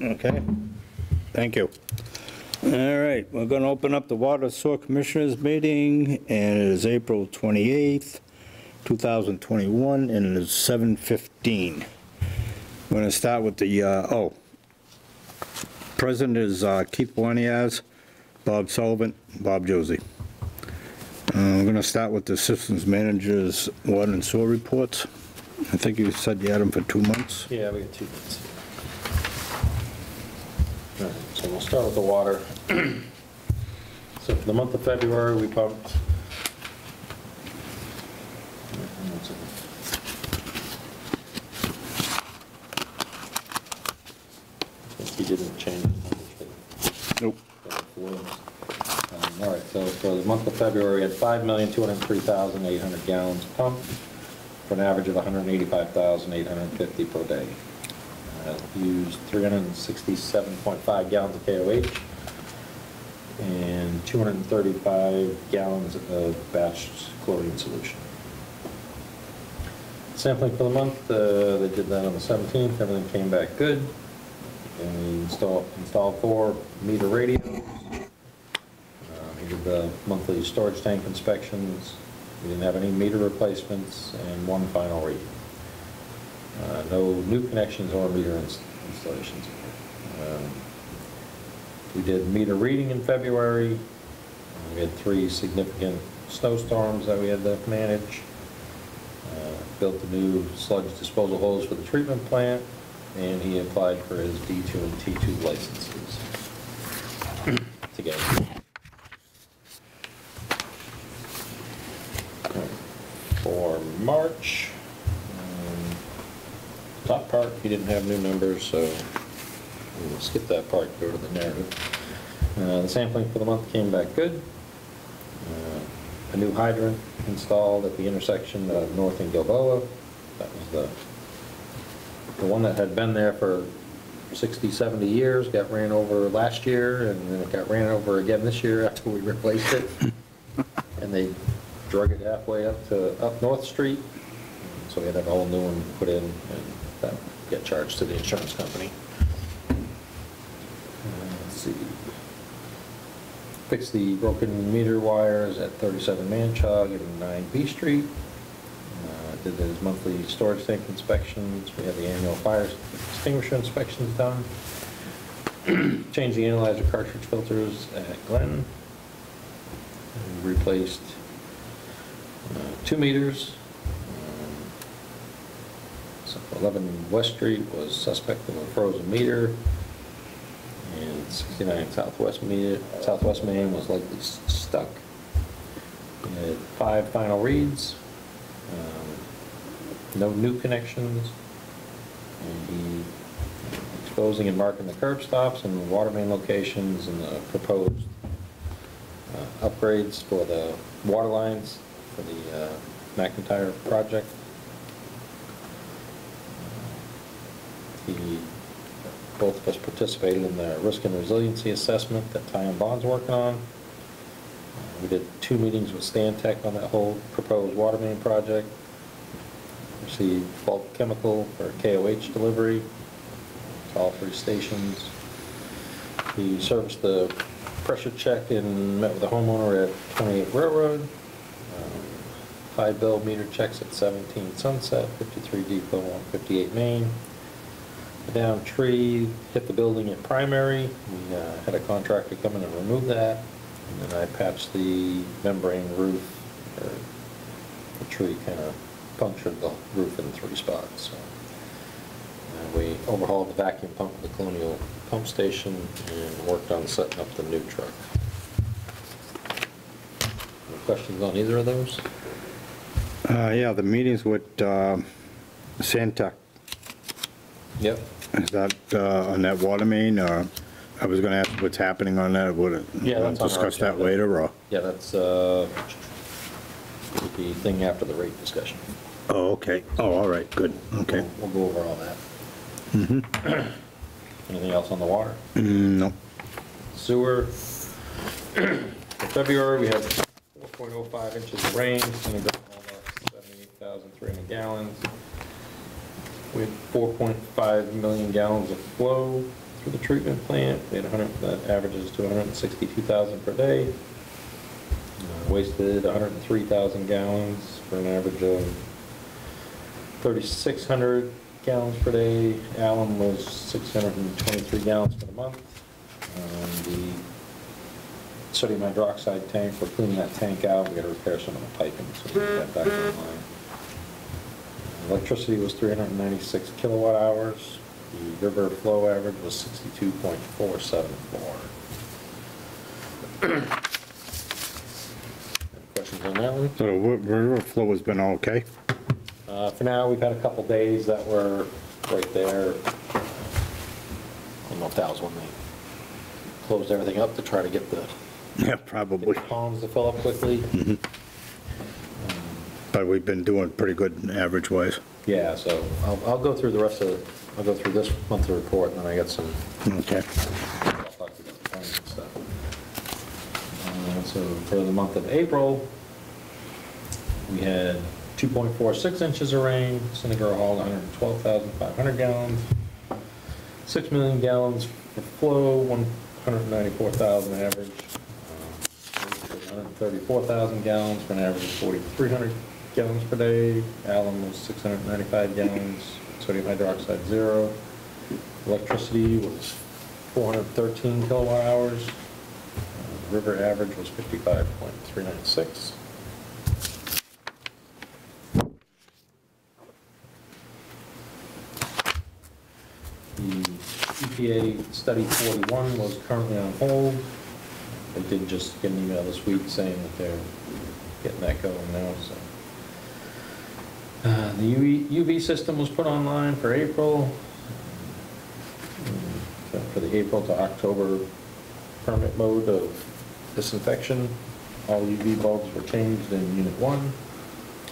Okay, thank you. All right, we're going to open up the Water Sewer Commissioners meeting, and it is April 28th, 2021, and it is 7:15. We're going to start with the, President is Keith Waniaz, Bob Sullivan, Bob Josie. We're going to start with the Systems Manager's Water and Sewer reports. I think you said you had them for 2 months. Yeah, we got 2 months. All right, so we'll start with the water. So for the month of February, we pumped. I think he didn't change the numbers. Nope. All right, so for the month of February, we had 5,203,800 gallons pumped for an average of 185,850 per day. Used 367.5 gallons of KOH and 235 gallons of batch chlorine solution. Sampling for the month, they did that on the 17th. Everything came back good. And we installed 4 meter radios. We did the monthly storage tank inspections. We didn't have any meter replacements and 1 final reading. No new connections or meter installations. We did meter reading in February. We had 3 significant snowstorms that we had to manage. Built the new sludge disposal hose for the treatment plant, and he applied for his D2 and T2 licenses together. For March, top part, he didn't have new numbers, so we'll skip that part, go to the narrative. The sampling for the month came back good. A new hydrant installed at the intersection of North and Gilboa. That was the one that had been there for 60, 70 years, got ran over last year, and then it got ran over again this year after we replaced it. And they drug it halfway up North Street, so we had to have a whole new one put in, and that get charged to the insurance company. Let's see. Fixed the broken meter wires at 37 Manchog and 9 B Street. Did his monthly storage tank inspections. We had the annual fire extinguisher inspections done. Changed the analyzer cartridge filters at Glen. And replaced 2 meters. 11 West Street was suspect of a frozen meter, and 69 Southwest Main was likely stuck. We had 5 final reads, no new connections, and he exposing and marking the curb stops and water main locations and the proposed upgrades for the water lines for the McIntyre project. Both of us participated in the risk and resiliency assessment that Ty and Bond's working on. We did 2 meetings with Stantec on that whole proposed water main project. Received bulk chemical for KOH delivery to all 3 stations. We serviced the pressure check and met with the homeowner at 28 Railroad. High bill meter checks at 17 Sunset, 53 Depot, 158 Main. The down tree hit the building at Primary. We had a contractor come in and remove that, and then I patched the membrane roof. The tree kind of punctured the roof in 3 spots. So, we overhauled the vacuum pump at the Colonial Pump Station and worked on setting up the new truck. Any questions on either of those? Yeah, the meetings with Santec. Yep. Is that on that water main, or I was going to ask what's happening on that? Would yeah, that's discuss that later, or? Yeah, that's the thing after the rate discussion. Oh, okay. Oh, all right, good. Okay. We'll go over all that. Anything else on the water? No. Sewer. For February, we had 4.05 inches of rain, almost 78,300 gallons. We had 4.5 million gallons of flow for the treatment plant. We had 100, that averages to 162,000 per day. Wasted 103,000 gallons for an average of 3,600 gallons per day. Alum was 623 gallons for the month. The sodium hydroxide tank, we're cleaning that tank out. We got to repair some of the piping, so we get that back online. Electricity was 396 kilowatt hours. The river flow average was 62.474. Questions on that one? So the river flow has been okay? For now, we've had a couple days that were right there. I don't know if that was when they closed everything up to try to get the Yeah, probably. ponds to fill up quickly. But we've been doing pretty good average-wise. Yeah, so I'll go through the rest of, I'll go through this monthly report, and then I got some, Okay. I'll talk to you about the plans and stuff. So for the month of April, we had 2.46 inches of rain. Cinnagore hauled 112,500 gallons. 6 million gallons for flow, 194,000 average. 134,000 gallons for an average of 4,300 gallons per day. Alum was 695 gallons. Sodium hydroxide 0. Electricity was 413 kilowatt hours. River average was 55.396. The EPA Study 41 was currently on hold. I did just get an email this week saying that they're getting that going now. So the UV system was put online for April, for the April to October permit mode of disinfection. All UV bulbs were changed in Unit 1.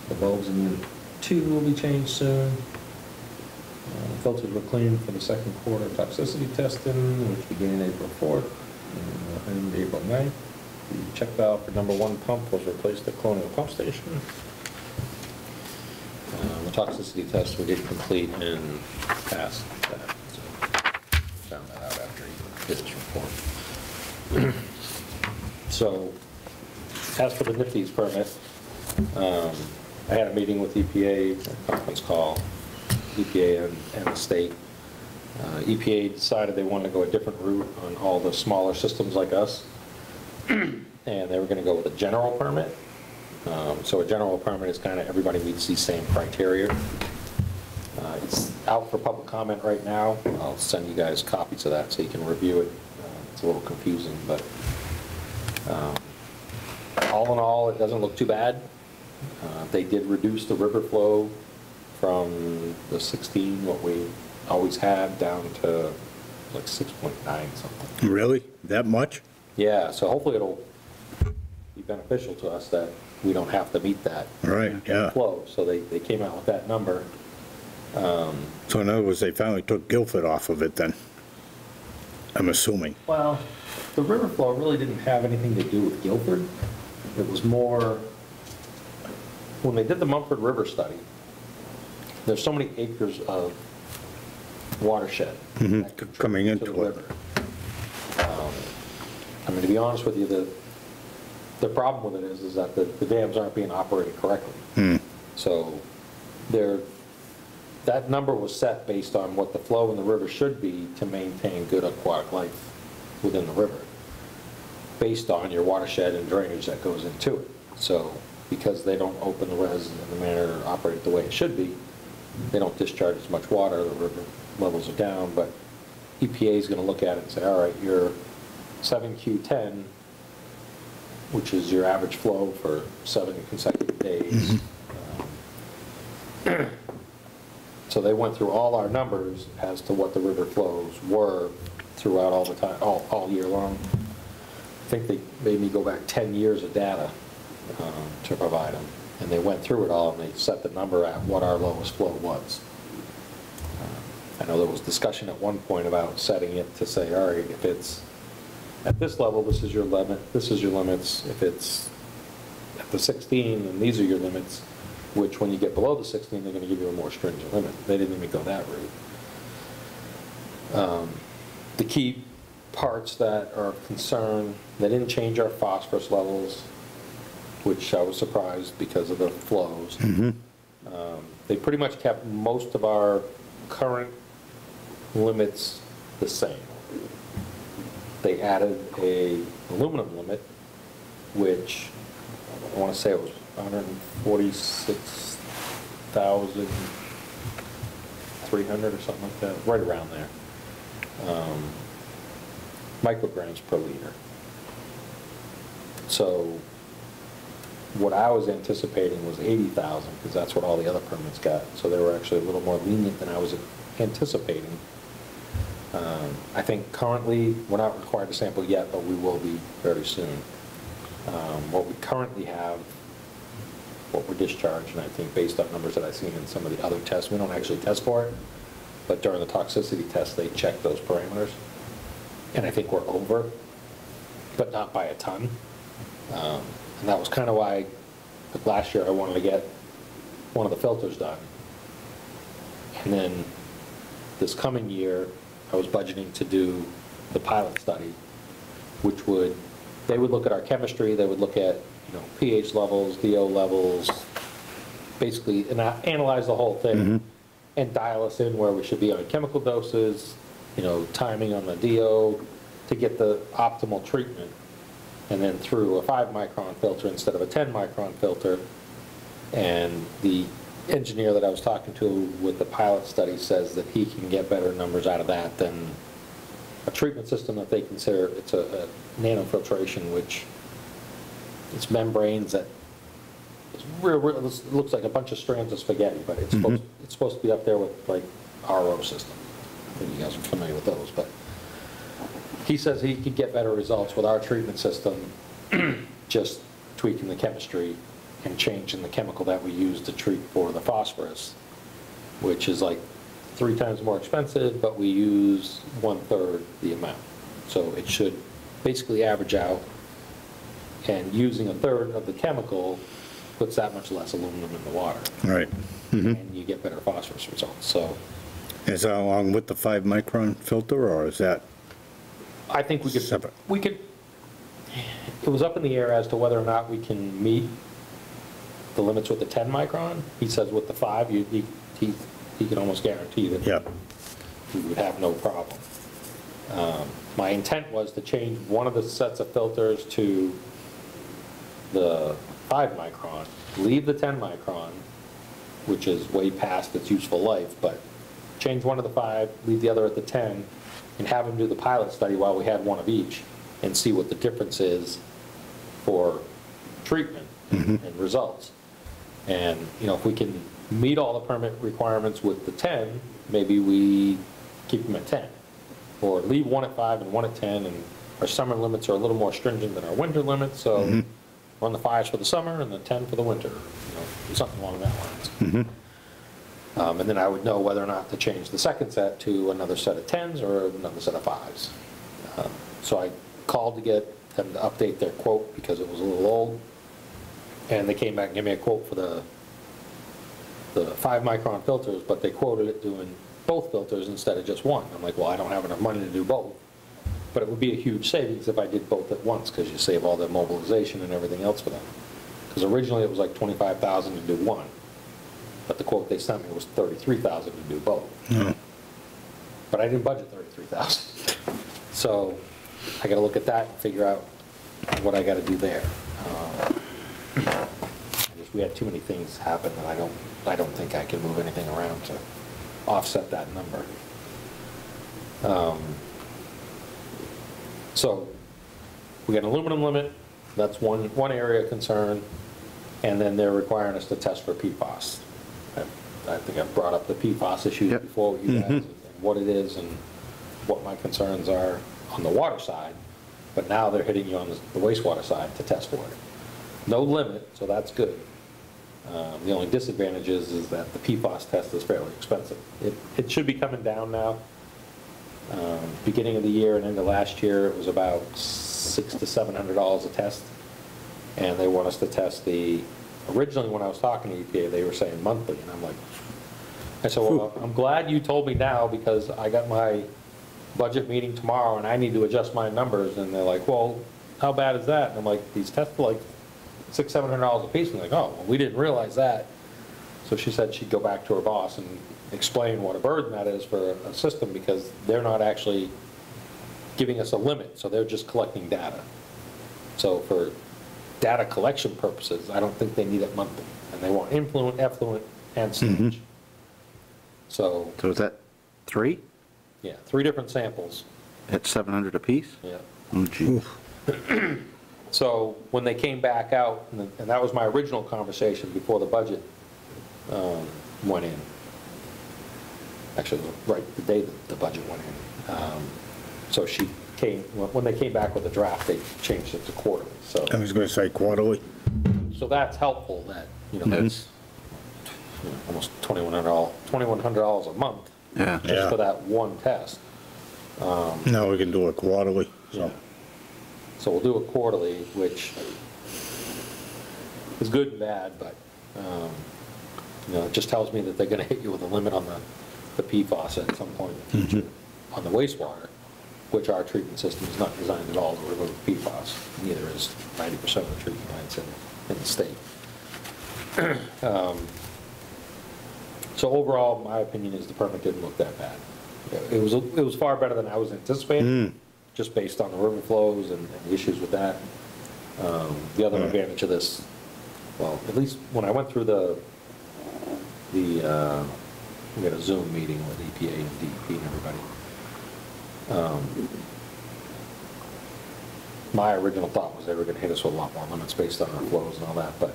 The bulbs in Unit 2 will be changed soon. Filters were cleaned for the second quarter toxicity testing, which began April 4th and April 9th. The check valve for number 1 pump was replaced at Colonial Pump Station. The toxicity test we did complete and passed that. So found that out after he did his report. So, as for the NIFTY's permit, I had a meeting with EPA, a conference call, EPA and the state. EPA decided they wanted to go a different route on all the smaller systems like us, and they were going to go with a general permit. So a general permit is kind of everybody meets these same criteria. It's out for public comment right now. I'll send you guys copies of that so you can review it. It's a little confusing, but all in all, it doesn't look too bad. They did reduce the river flow from the 16, what we always had, down to like 6.9 something. Really? That much? Yeah, so hopefully it'll be beneficial to us that we don't have to meet that Right, yeah. flow. So they came out with that number. So in other words, they finally took Guilford off of it then, I'm assuming. Well, the river flow really didn't have anything to do with Guilford. It was more, when they did the Mumford River study, there's so many acres of watershed that contribute Coming to into the it. river. I mean, to be honest with you, the problem with it is that the dams aren't being operated correctly. So that number was set based on what the flow in the river should be to maintain good aquatic life within the river, based on your watershed and drainage that goes into it. So because they don't open the res in the manner or operate it the way it should be, they don't discharge as much water, the river levels are down, but EPA is going to look at it and say, all right, your 7Q10, which is your average flow for 7 consecutive days. So they went through all our numbers as to what the river flows were throughout all the time, all year long. I think they made me go back 10 years of data to provide them. And they went through it all and they set the number at what our lowest flow was. I know there was discussion at one point about setting it to say, all right, if it's at this level, this is your limit, this is your limits. If it's at the 16, then these are your limits, which when you get below the 16, they're going to give you a more stringent limit. They didn't even go that route. The key parts that are of concern, they didn't change our phosphorus levels, which I was surprised because of the flows. They pretty much kept most of our current limits the same. They added a aluminum limit, which I want to say it was 146,300 or something like that, right around there. Micrograms per liter. So what I was anticipating was 80,000, because that's what all the other permits got. So they were actually a little more lenient than I was anticipating. I think currently, we're not required to sample yet, but we will be very soon. What we currently have, what we're discharged, and I think based on numbers that I've seen in some of the other tests, we don't actually test for it, but during the toxicity test, they check those parameters. And I think we're over, but not by a ton. And that was kind of why, like last year, I wanted to get one of the filters done. And then this coming year, I was budgeting to do the pilot study, which they would look at our chemistry, they would look at, pH levels, DO levels, basically, and analyze the whole thing, and dial us in where we should be on chemical doses, timing on the DO to get the optimal treatment. And then through a 5-micron filter instead of a 10-micron filter. And the engineer that I was talking to with the pilot study says that he can get better numbers out of that than a treatment system that they consider. It's a nanofiltration, which it's membranes that it looks like a bunch of strands of spaghetti, but it's supposed to be up there with like RO system. I think you guys are familiar with those, but he says he could get better results with our treatment system, just tweaking the chemistry and changing the chemical that we use to treat for the phosphorus, which is like 3 times more expensive, but we use 1/3 the amount. So it should basically average out, and using 1/3 of the chemical puts that much less aluminum in the water. Right. And you get better phosphorus results. So Is that along with the 5-micron filter, or is that I think we could, separate? It was up in the air as to whether or not we can meet the limits with the 10-micron. He says with the 5, he can almost guarantee that we would have no problem. My intent was to change one of the sets of filters to the 5-micron, leave the 10-micron, which is way past its useful life, but change one of the 5, leave the other at the 10, and have them do the pilot study while we had one of each, and see what the difference is for treatment and results. And, if we can meet all the permit requirements with the 10, maybe we keep them at 10. Or leave one at 5 and one at 10, and our summer limits are a little more stringent than our winter limits, so run the 5s for the summer and the 10 for the winter, something along that lines. And then I would know whether or not to change the second set to another set of 10s or another set of 5s. So I called to get them to update their quote because it was a little old, and they came back and gave me a quote for the 5-micron filters, but they quoted it doing both filters instead of just one. I'm like, well, I don't have enough money to do both. But it would be a huge savings if I did both at once, because you save all the mobilization and everything else for them. Because originally it was like $25,000 to do one, but the quote they sent me was $33,000 to do both. But I didn't budget $33,000, so I got to look at that and figure out what I got to do there. We had too many things happen that I don't think I can move anything around to offset that number. So we got an aluminum limit. That's one area of concern, and then they're requiring us to test for PFAS. I think I've brought up the PFAS issue before with you guys, and what it is and what my concerns are on the water side, but now they're hitting you on the wastewater side to test for it. No limit, so that's good. The only disadvantage is that the PFAS test is fairly expensive. It should be coming down now. Beginning of the year and into last year, it was about $600 to $700 a test, and they want us to test originally when I was talking to EPA, they were saying monthly, and I'm like, I said, well, I'm glad you told me now, because I got my budget meeting tomorrow and I need to adjust my numbers, and they're like, well, how bad is that? And I'm like, these tests are like $600-700 a piece. And they're like, oh, well, we didn't realize that. So she said she'd go back to her boss and explain what a burden that is for a system, because they're not actually giving us a limit, so they're just collecting data. So for data collection purposes, I don't think they need it monthly, and they want influent, effluent, and sewage. So, So is that 3 yeah, 3 different samples, at 700 apiece? yeah. Oh, geez. So when they came back out, and that was my original conversation before the budget went in. Actually, it was right the day that the budget went in. So she came, when they came back with the draft, they changed it to quarterly, so. I was going to say quarterly. So that's helpful, that, that's almost $2,100 a month Yeah. Yeah. just for that one test. Now we can do it quarterly, so. So we'll do it quarterly, which is good and bad, but, it just tells me that they're gonna hit you with a limit on the PFAS at some point in the future on the wastewater, which our treatment system is not designed at all to remove PFAS. Neither is 90% of the treatment plants in the state. So overall, my opinion is the permit didn't look that bad. It was far better than I was anticipating, just based on the river flows and the issues with that. The other advantage of this, well, at least when I went through we had a Zoom meeting with EPA and DEP and everybody. My original thought was they were gonna hit us with a lot more limits based on our flows and all that, but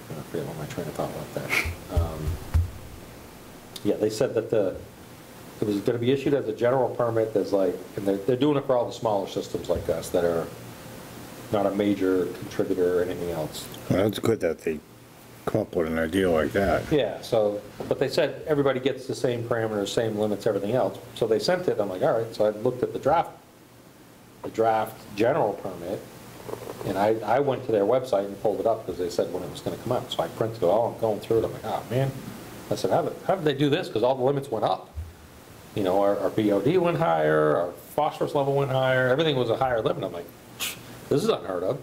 I forget what my train of thought went there. Yeah, they said that it was gonna be issued as a general permit. There's like, and they're doing it for all the smaller systems like us that are not a major contributor or anything else. Well, that's good that they come up with an idea like that. Yeah, so, but they said everybody gets the same parameters, same limits, everything else. So they sent it, I'm like, all right, so I looked at the draft general permit, and I went to their website and pulled it up because they said when it was gonna come out. So I printed it all, I'm going through it, I'm like, oh, man. I said, how did they do this? Because all the limits went up. Our BOD went higher, our phosphorus level went higher, everything was a higher limit. I'm like, this is unheard of.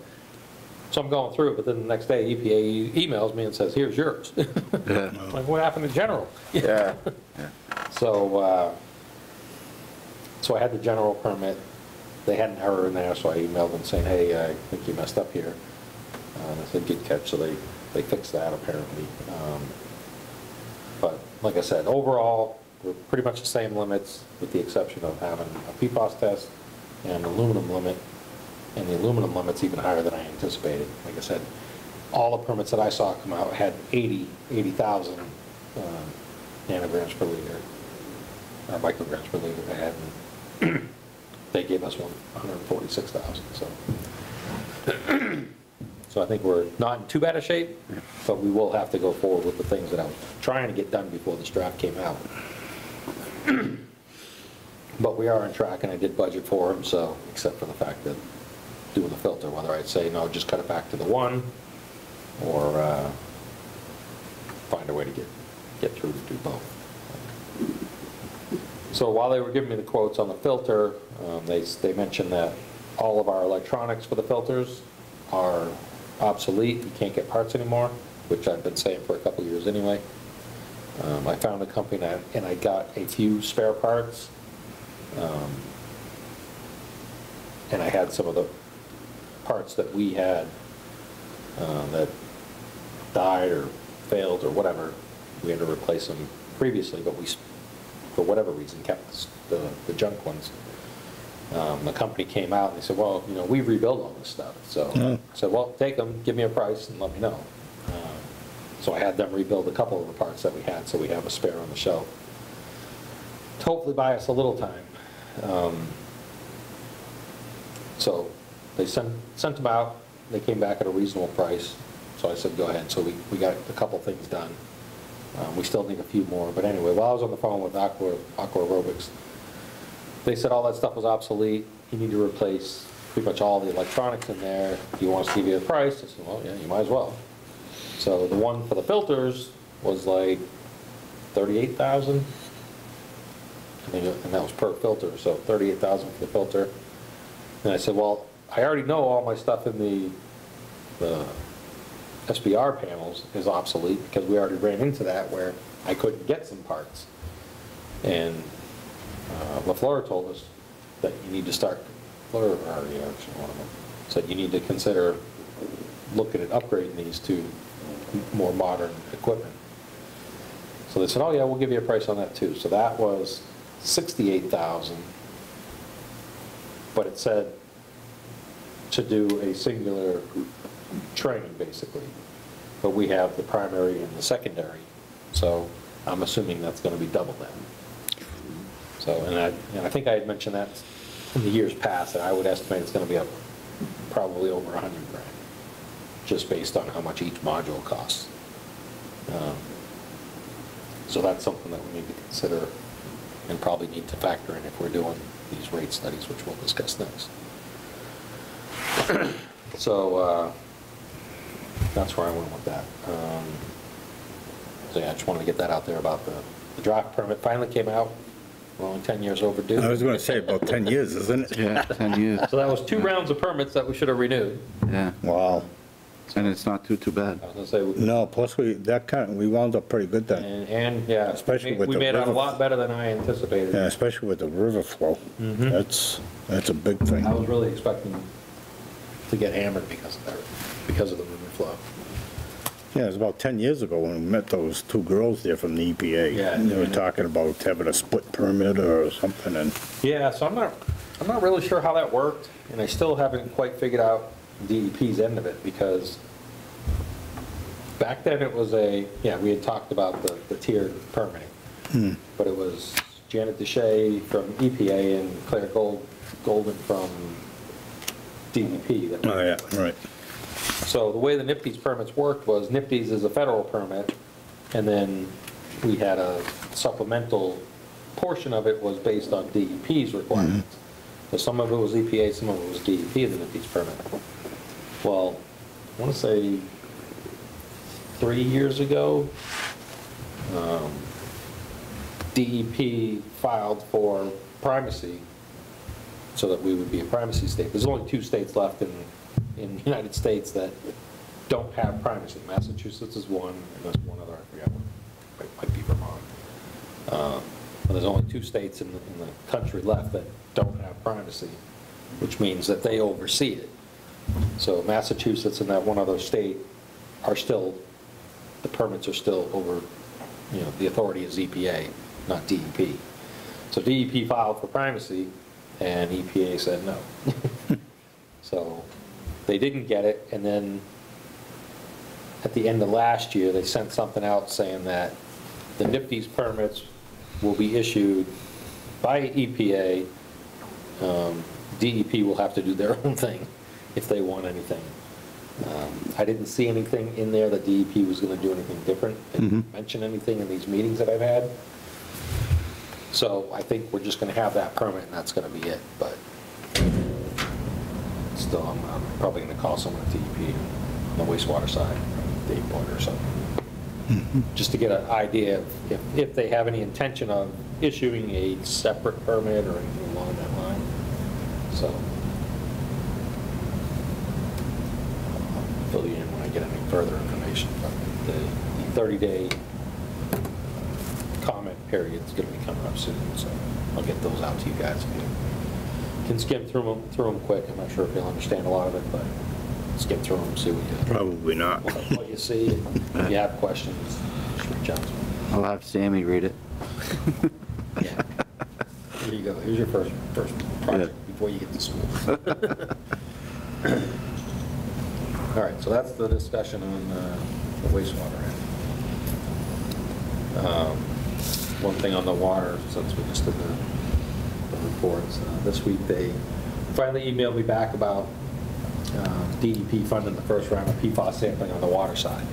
So I'm going through, but then the next day EPA emails me and says, here's yours. Yeah. Like, what happened to general? Yeah. So, so I had the general permit. They had an error in there, so I emailed them saying, hey, I think you messed up here. And I said, good catch, so they fixed that apparently. But like I said, overall, we're pretty much the same limits with the exception of having a PFAS test and an aluminum limit. And the aluminum limit's even higher than I anticipated. Like I said, all the permits that I saw come out had 80,000 nanograms per liter, or micrograms per liter they had. And they gave us 146,000, so. So I think we're not in too bad a shape, but we will have to go forward with the things that I was trying to get done before this draft came out. But we are on track, and I did budget for them, so, except for the fact that doing the filter, whether I'd say, no, just cut it back to the 1, or find a way to get through to do both. So while they were giving me the quotes on the filter, they mentioned that all of our electronics for the filters are obsolete. You can't get parts anymore, which I've been saying for a couple years anyway. I found a company and I got a few spare parts. And I had some of the parts that we had that died or failed or whatever. We had to replace them previously, but we, for whatever reason, kept the junk ones. The company came out and they said, well, we rebuild all this stuff. So I said, well, take them, give me a price, and let me know. So I had them rebuild a couple of the parts that we had, so we have a spare on the shelf to hopefully buy us a little time. So they sent them out. They came back at a reasonable price. So I said, go ahead. So we got a couple things done. We still need a few more. But anyway, while I was on the phone with Aqua Aerobics, they said all that stuff was obsolete. You need to replace pretty much all the electronics in there. Do you want us to give you a price? I said, well, yeah, you might as well. So the one for the filters was like $38,000. And that was per filter, so 38,000 for the filter. And I said, well, I already know all my stuff in the SBR panels is obsolete, because we already ran into that where I couldn't get some parts. And LaFleur told us that you need to start, or actually one of them, said you need to consider looking at upgrading these to more modern equipment. So they said, oh yeah, we'll give you a price on that too. So that was 68,000, but it said to do a singular training basically. But we have the primary and the secondary, so I'm assuming that's going to be double that. So, and I think I had mentioned that in the years past, that I would estimate it's going to be up probably over 100 grand, just based on how much each module costs. So that's something that we need to consider and probably need to factor in if we're doing these rate studies, which we'll discuss next. So that's where I went with that. So yeah, I just wanted to get that out there about the draft permit. Finally came out. We're only 10 years overdue. I was going to say about 10 years, isn't it? Yeah, 10 years. So that was 2 rounds of permits that we should have renewed. Yeah, Wow. and it's not too bad. I was going to say, No, plus we wound up pretty good then. and yeah, Especially with we the made out a river. lot better than I anticipated. Yeah, especially with the river flow. That's a big thing. I was really expecting to get hammered because of that, because of the river flow. Yeah, it was about 10 years ago when we met those 2 girls there from the EPA. Yeah. They were talking about having a split permit or something, and Yeah, so I'm not really sure how that worked, and I still haven't quite figured out DEP's end of it, because back then it was we had talked about the tiered permitting, but it was Janet Deshay from EPA and Claire Golden from DEP. oh, yeah, right. So the way the NIPD's permits worked was NIPD's is a federal permit, and then we had a supplemental portion of it was based on DEP's requirements. So some of it was EPA, some of it was DEP, the NIPD's permit. Well, I want to say 3 years ago, DEP filed for primacy so that we would be a primacy state. There's only 2 states left in the United States that don't have primacy. Massachusetts is one, and there's one other, I forget what, it might be Vermont. But there's only 2 states in the country left that don't have primacy, which means that they oversee it. So Massachusetts and that one other state are still, the permits are still over, the authority is EPA, not DEP. So DEP filed for primacy, and EPA said no. So they didn't get it, and then at the end of last year, they sent something out saying that the NIPD's permits will be issued by EPA. DEP will have to do their own thing if they want anything. I didn't see anything in there that DEP was going to do anything different. They didn't mention anything in these meetings that I've had. So I think we're just going to have that permit, and that's going to be it. But still, I'm probably going to call someone at DEP on the wastewater side, Dave Porter or something, just to get an idea of if they have any intention of issuing a separate permit or anything along that line. So I'll fill you in when I get any further information. But the 30-day comment period is going to be coming up soon, so I'll get those out to you guys. If you can skim through them quick. I'm not sure if you'll understand a lot of it, but skim through them, see Probably not. what you see. If you have questions, just reach out to me. I'll have Sammy read it. Yeah. Here you go. Here's your first project before you get to school. All right, so that's the discussion on the wastewater end. One thing on the water, since we just did the reports, this week they finally emailed me back about DEP funding the first round of PFAS sampling on the water side.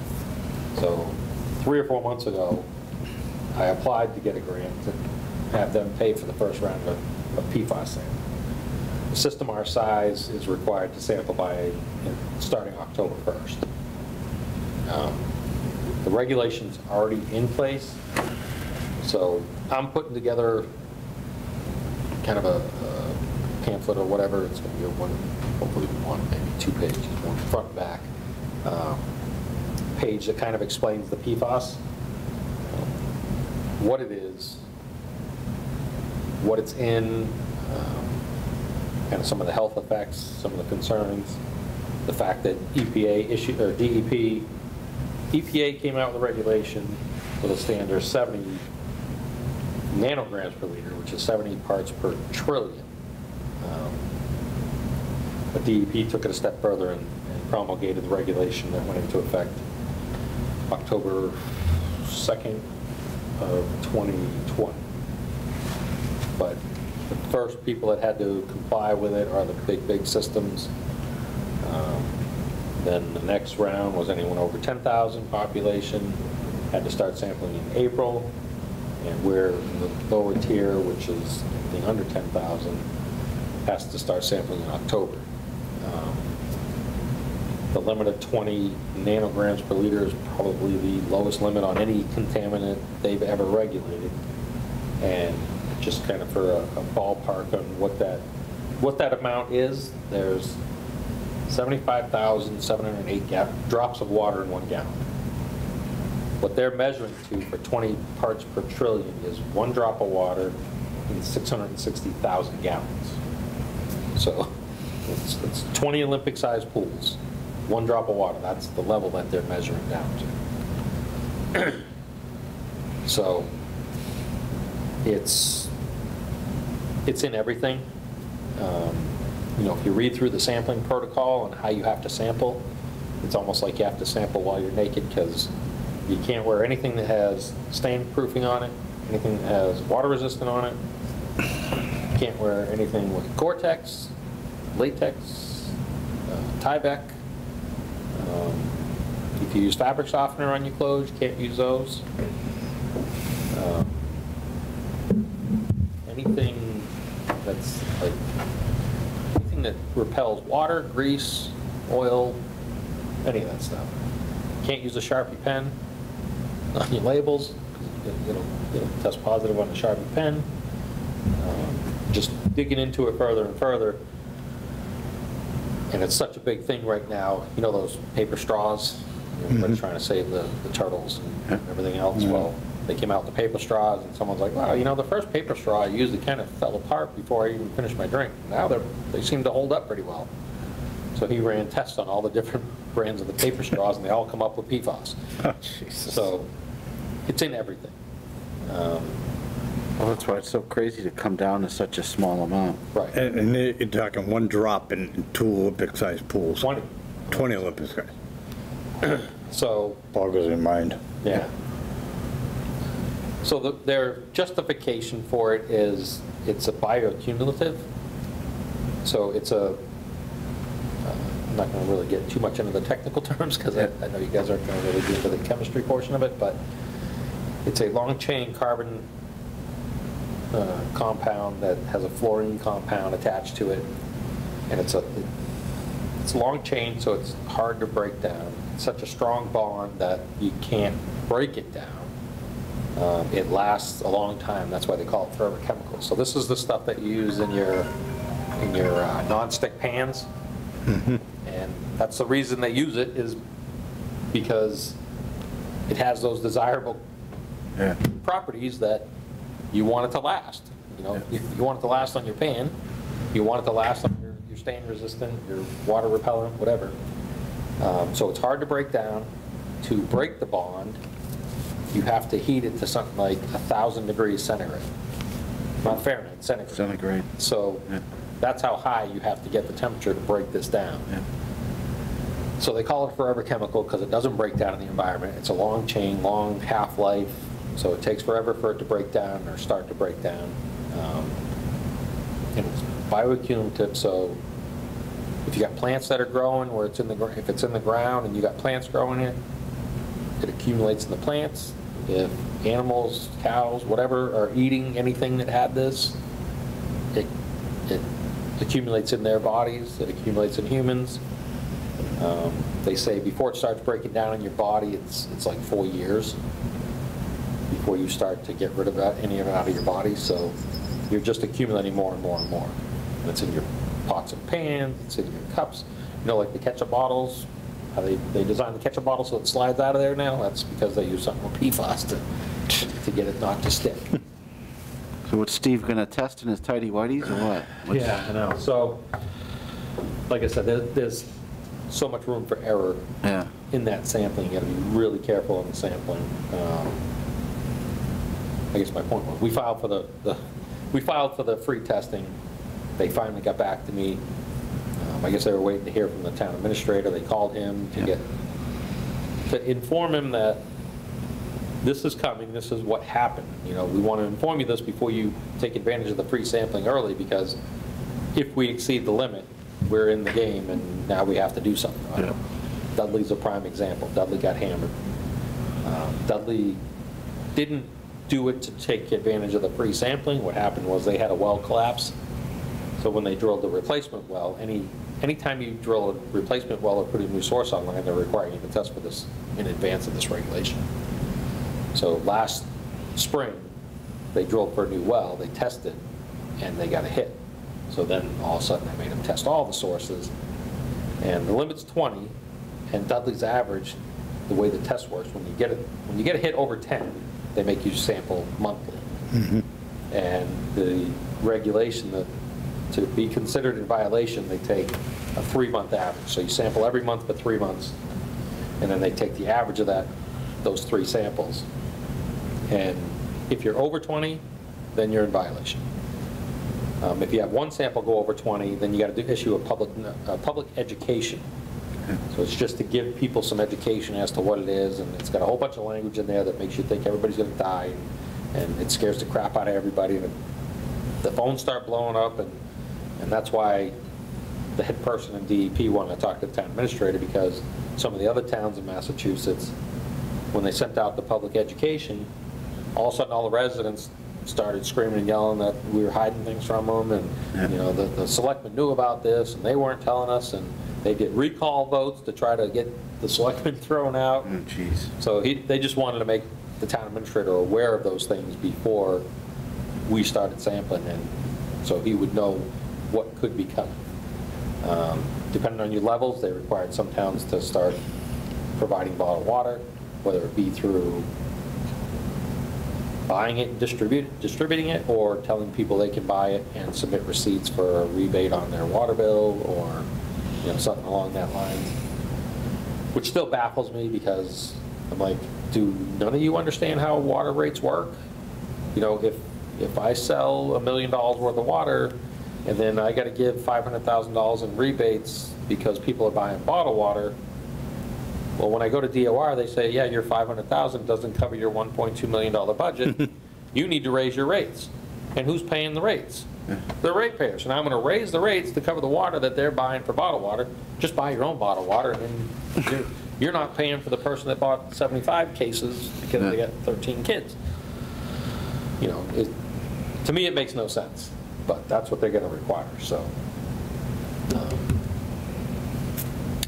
So 3 or 4 months ago, I applied to get a grant and have them pay for the first round of PFAS sampling. A system our size is required to sample by starting October 1st. The regulation's already in place, so I'm putting together kind of a pamphlet or whatever. It's going to be a one, hopefully one, maybe 2 pages, one front and back page that kind of explains the PFAS, what it is, what it's in, kind of some of the health effects, some of the concerns, the fact that EPA came out with a regulation with a standard 70 nanograms per liter, which is 70 parts per trillion. But DEP took it a step further and promulgated the regulation that went into effect October 2nd of 2020. But the first people that had to comply with it are the big systems. Then the next round was anyone over 10,000 population, had to start sampling in April, and we're in the lower tier, which is anything under 10,000, has to start sampling in October. The limit of 20 nanograms per liter is probably the lowest limit on any contaminant they've ever regulated. And just kind of for a ballpark on what that amount is, there's 75,708 drops of water in 1 gallon. What they're measuring to for 20 parts per trillion is 1 drop of water in 660,000 gallons. So it's 20 Olympic-sized pools, 1 drop of water. That's the level that they're measuring down to. So it's in everything. You know, if you read through the sampling protocol and how you have to sample, it's almost like you have to sample while you're naked, because you can't wear anything that has stain proofing on it, anything that has water resistant on it. You can't wear anything with Gore-Tex, latex, Tyvek. If you use fabric softener on your clothes, you can't use those. Anything that's like anything that repels water, grease, oil, any of that stuff. Can't use a Sharpie pen on your labels. It'll test positive on the Sharpie pen. Just digging into it further and further. And it's such a big thing right now. You know those paper straws? Everybody's trying to save the turtles and everything else. Well, they came out with the paper straws, and someone's like, wow, you know, the first paper straw I used, it kind of fell apart before I even finished my drink. Now they seem to hold up pretty well. So he ran tests on all the different brands of the paper straws, and they all come up with PFAS. Oh, Jesus. So it's in everything. Well, that's why it's so crazy to come down to such a small amount. Right. And you're talking 1 drop in 2 Olympic-sized pools. 20. 20 Olympic-sized. So, Boggles your mind. yeah. So their justification for it is it's a bioaccumulative. So it's a, I'm not going to really get too much into the technical terms, because I know you guys aren't going to really get into the chemistry portion of it, but it's a long-chain carbon compound that has a fluorine compound attached to it, and it's long chain, so it's hard to break down. It's such a strong bond that you can't break it down. It lasts a long time. That's why they call it forever chemicals. So this is the stuff that you use in your non-stick pans, and that's the reason they use it, is because it has those desirable properties that you want it to last. You know, you want it to last on your pan, you want it to last on your stain resistant, your water repellent, whatever. So it's hard to break down. To break the bond, you have to heat it to something like 1,000 degrees centigrade. Not Fahrenheit, centigrade. Centigrade. So that's how high you have to get the temperature to break this down. Yeah. So they call it forever chemical because it doesn't break down in the environment. It's a long chain, long half-life, so it takes forever for it to break down or start to break down. And it's bioaccumulative, so if you got plants that are growing where it's in the if it's in the ground and you got plants growing it accumulates in the plants. If animals, cows, whatever, are eating anything that had this, it accumulates in their bodies, it accumulates in humans. They say before it starts breaking down in your body, it's like 4 years before you start to get rid of any of it out of your body. So You're just accumulating more and more and more. And it's in your pots and pans, it's in your cups. You know, like the ketchup bottles, how they designed the ketchup bottle so it slides out of there now? That's because they use something with PFAS to get it not to stick. So what's Steve gonna test in his tidy whities or what? Yeah, I know. So, like I said, there's so much room for error Yeah. in that sampling. You gotta be really careful in the sampling. I guess my point was, we filed for the free testing. They finally got back to me. I guess they were waiting to hear from the town administrator. They called him to inform him that this is coming, this is what happened. You know, we want to inform you this before you take advantage of the free sampling early, because if we exceed the limit, we're in the game and now we have to do something about it. Dudley's a prime example. Dudley got hammered. Dudley didn't do it to take advantage of the free sampling. What happened was they had a well collapse. So when they drilled the replacement well, anytime you drill a replacement well or put a new source online, they're requiring you to test for this in advance of this regulation. So last spring, they drilled for a new well, they tested, and they got a hit. So then all of a sudden they made them test all the sources, and the limit's 20, and Dudley's average, the way the test works, when you get a hit over 10, they make you sample monthly. And the regulation that to be considered in violation, they take a 3-month average. So you sample every month for 3 months, and then they take the average of those 3 samples. And if you're over 20, then you're in violation. If you have 1 sample go over 20, then you got to issue a public education. So it's just to give people some education as to what it is, and it's got a whole bunch of language in there that makes you think everybody's going to die, and it scares the crap out of everybody, and the phones start blowing up, and that's why the head person in DEP wanted to talk to the town administrator, because some of the other towns in Massachusetts, when they sent out the public education, all of a sudden all the residents started screaming and yelling that we were hiding things from them, and you know, the selectmen knew about this and they weren't telling us, and they did recall votes to try to get the selectmen thrown out. Oh, jeez. So they just wanted to make the town administrator aware of those things before we started sampling, and so he would know what could be coming. Depending on your levels, they required some towns to start providing bottled water, whether it be through buying it and distributing it, or telling people they can buy it and submit receipts for a rebate on their water bill, or you know, something along that line. Which still baffles me, because I'm like, do none of you understand how water rates work? You know, if I sell $1 million worth of water, and then I got to give $500,000 in rebates because people are buying bottled water, well, when I go to DOR, they say, yeah, your $500,000 doesn't cover your $1.2 million budget. You need to raise your rates. And who's paying the rates? The ratepayers. And I'm going to raise the rates to cover the water that they're buying for bottled water. Just buy your own bottled water, and then you're not paying for the person that bought 75 cases because they got 13 kids. You know, to me, it makes no sense. But that's what they're going to require. So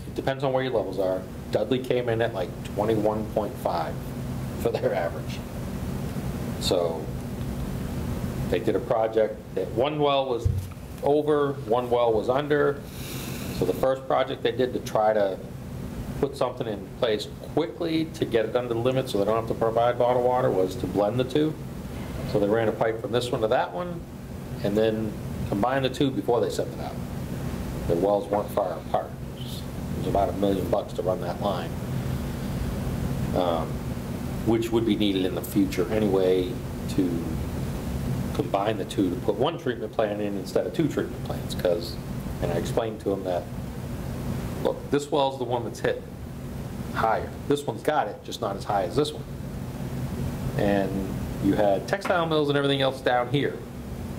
it depends on where your levels are. Dudley came in at like 21.5 for their average. So they did a project that 1 well was over, 1 well was under. So the first project they did to try to put something in place quickly to get it under the limit so they don't have to provide bottled water was to blend the 2. So they ran a pipe from this one to that one, and then combine the 2 before they sent it out. The wells weren't far apart. It was about $1 million to run that line, which would be needed in the future anyway, to combine the 2 to put 1 treatment plant in instead of 2 treatment plants. And I explained to them that, look, this well's the one that's hit higher. This one's got it, just not as high as this one. And you had textile mills and everything else down here.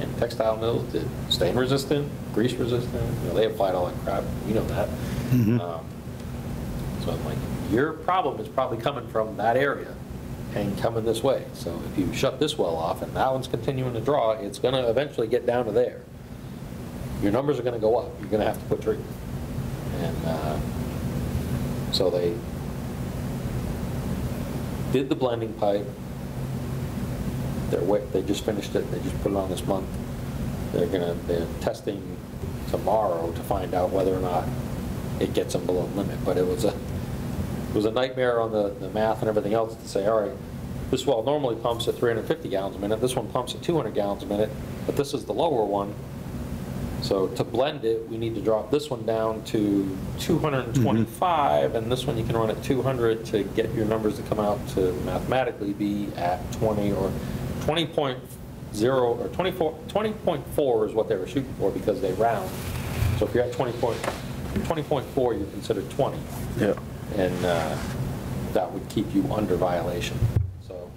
And textile mills did stain resistant, grease resistant, you know, they applied all that crap, you know that. So I'm like, your problem is probably coming from that area and coming this way. So if you shut this well off and that one's continuing to draw, it's going to eventually get down to there. Your numbers are going to go up. You're going to have to put treatment. And so they did the blending pipe. They just finished it. They just put it on this month. they're testing tomorrow to find out whether or not it gets them below limit. But it was a nightmare on the math and everything else to say, all right, this well normally pumps at 350 gallons a minute. This one pumps at 200 gallons a minute, but this is the lower one. So to blend it, we need to drop this one down to 225, and this one you can run at 200 to get your numbers to come out to mathematically be at 20 or 20.0 or 20.4 is what they were shooting for because they round. So if you're at 20.4, you're considered 20. Yeah. And that would keep you under violation. So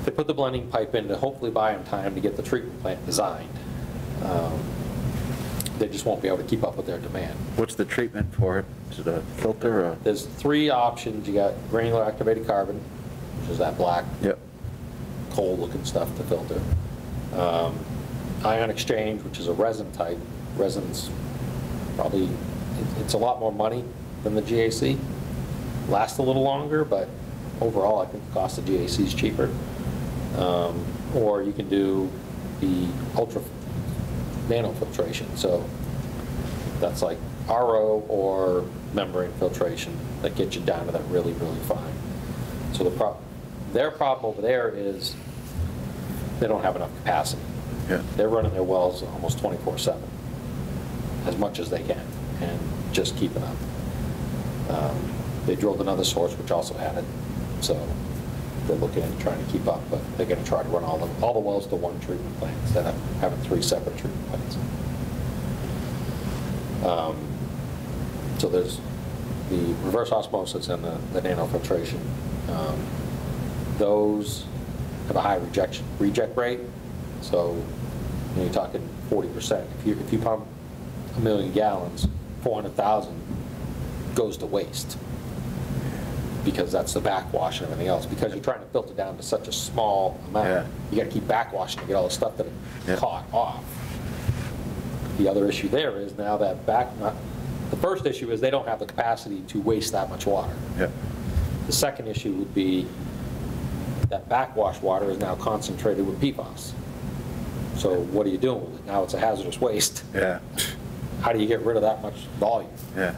they put the blending pipe in to hopefully buy them time to get the treatment plant designed. They just won't be able to keep up with their demand. What's the treatment for it? Is it a filter or? There's 3 options. You got granular activated carbon, which is that black, Yep. coal-looking stuff to filter. Ion exchange, which is a resin type. Resin's probably, it's a lot more money than the GAC. Lasts a little longer, but overall I think the cost of GAC is cheaper. Or you can do the ultra nanofiltration. So that's like RO or membrane filtration that gets you down to that really, really fine. So their problem over there is they don't have enough capacity. Yeah. They're running their wells almost 24/7, as much as they can, and just keeping up. They drilled another source which also had it, so they're looking at trying to keep up, but they're going to try to run all the wells to one treatment plant instead of having 3 separate treatment plants. So there's the reverse osmosis and the nanofiltration. Those have a high reject rate, so you're talking 40%. If you pump 1 million gallons, 400,000 goes to waste, because that's the backwash and everything else. Because you're trying to filter down to such a small amount, Yeah. you got to keep backwashing to get all the stuff that it caught off. The other issue there is now that the first issue is they don't have the capacity to waste that much water. Yeah. The second issue would be that backwash water is now concentrated with PFAS. So what are you doing with it? Now it's a hazardous waste. Yeah. How do you get rid of that much volume? Yeah.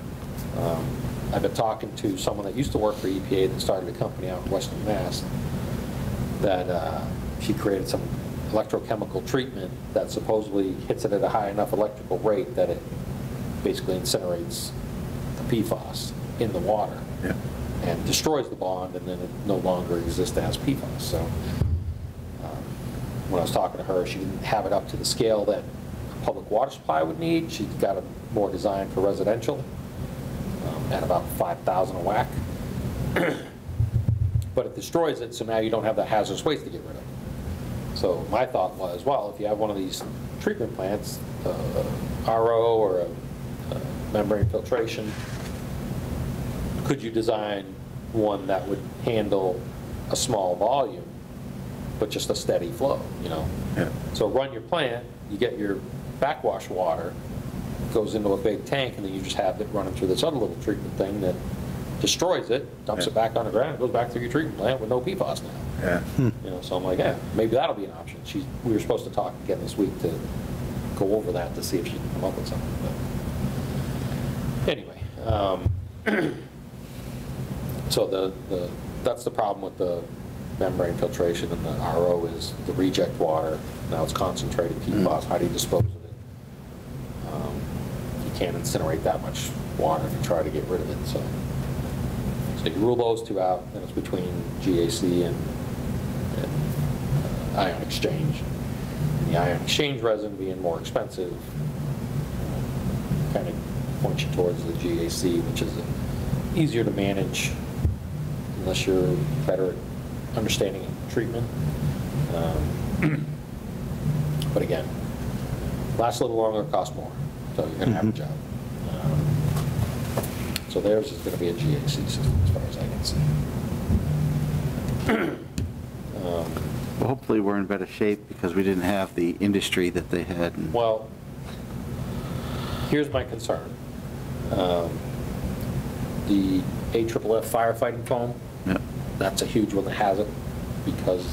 I've been talking to someone that used to work for EPA that started a company out in Western Mass that she created some electrochemical treatment that supposedly hits it at a high enough electrical rate that it basically incinerates the PFAS in the water. Yeah. And destroys the bond, and then it no longer exists as PFAS. So when I was talking to her, she didn't have it up to the scale that a public water supply would need. She's got it more designed for residential at about 5,000 a whack. But it destroys it, so now you don't have that hazardous waste to get rid of. So my thought was, well, if you have one of these treatment plants, RO or a membrane filtration, could you design one that would handle a small volume, but just a steady flow, you know? Yeah. So run your plant, you get your backwash water, goes into a big tank, and then you just have it running through this other little treatment thing that destroys it, dumps it back on the ground, goes back through your treatment plant with no PFAS now. Yeah. You know, so I'm like, yeah, maybe that'll be an option. We were supposed to talk again this week to go over that to see if she can come up with something. But anyway, so that's the problem with the membrane filtration and the RO is the reject water. Now it's concentrated PFAS. How do you dispose of it? You can't incinerate that much water to try to get rid of it. So you rule those two out, then it's between GAC and ion exchange. And the ion exchange resin being more expensive kind of points you towards the GAC, which is easier to manage unless you're better at understanding treatment. But again, lasts a little longer, costs more, so you're going to have a job. So theirs is going to be a GAC system as far as I can see. Well, hopefully we're in better shape because we didn't have the industry that they had. And Well, here's my concern. The AFFF firefighting foam, yeah. that's a huge one that has it because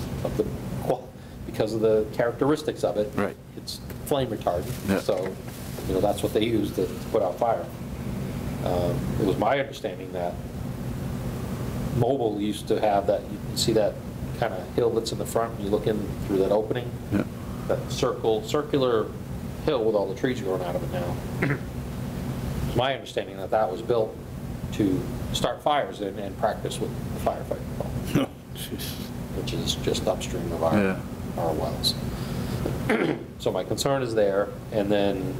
because of the characteristics of it. Right. It's flame retardant, Yeah. so, that's what they use to put out fire. It was my understanding that Mobile used to have that, you see that kind of hill that's in the front, and you look in through that opening? Yeah. That circular hill with all the trees growing out of it now. It's my understanding that that was built to start fires and practice with the firefighting, which is just upstream of Yeah. our wells. So my concern is there, and then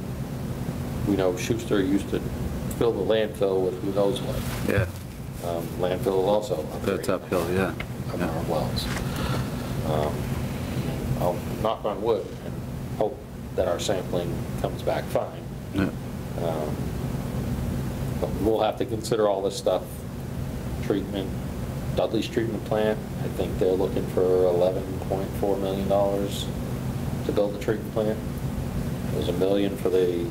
we know Schuster used to fill the landfill with who knows what. Yeah, Landfill will also upgrade that's uphill, yeah. of our wells. I'll knock on wood and hope that our sampling comes back fine. Yeah. But we'll have to consider all this stuff. Treatment, Dudley's treatment plant, I think they're looking for $11.4 million to build the treatment plant. There's $1 million for the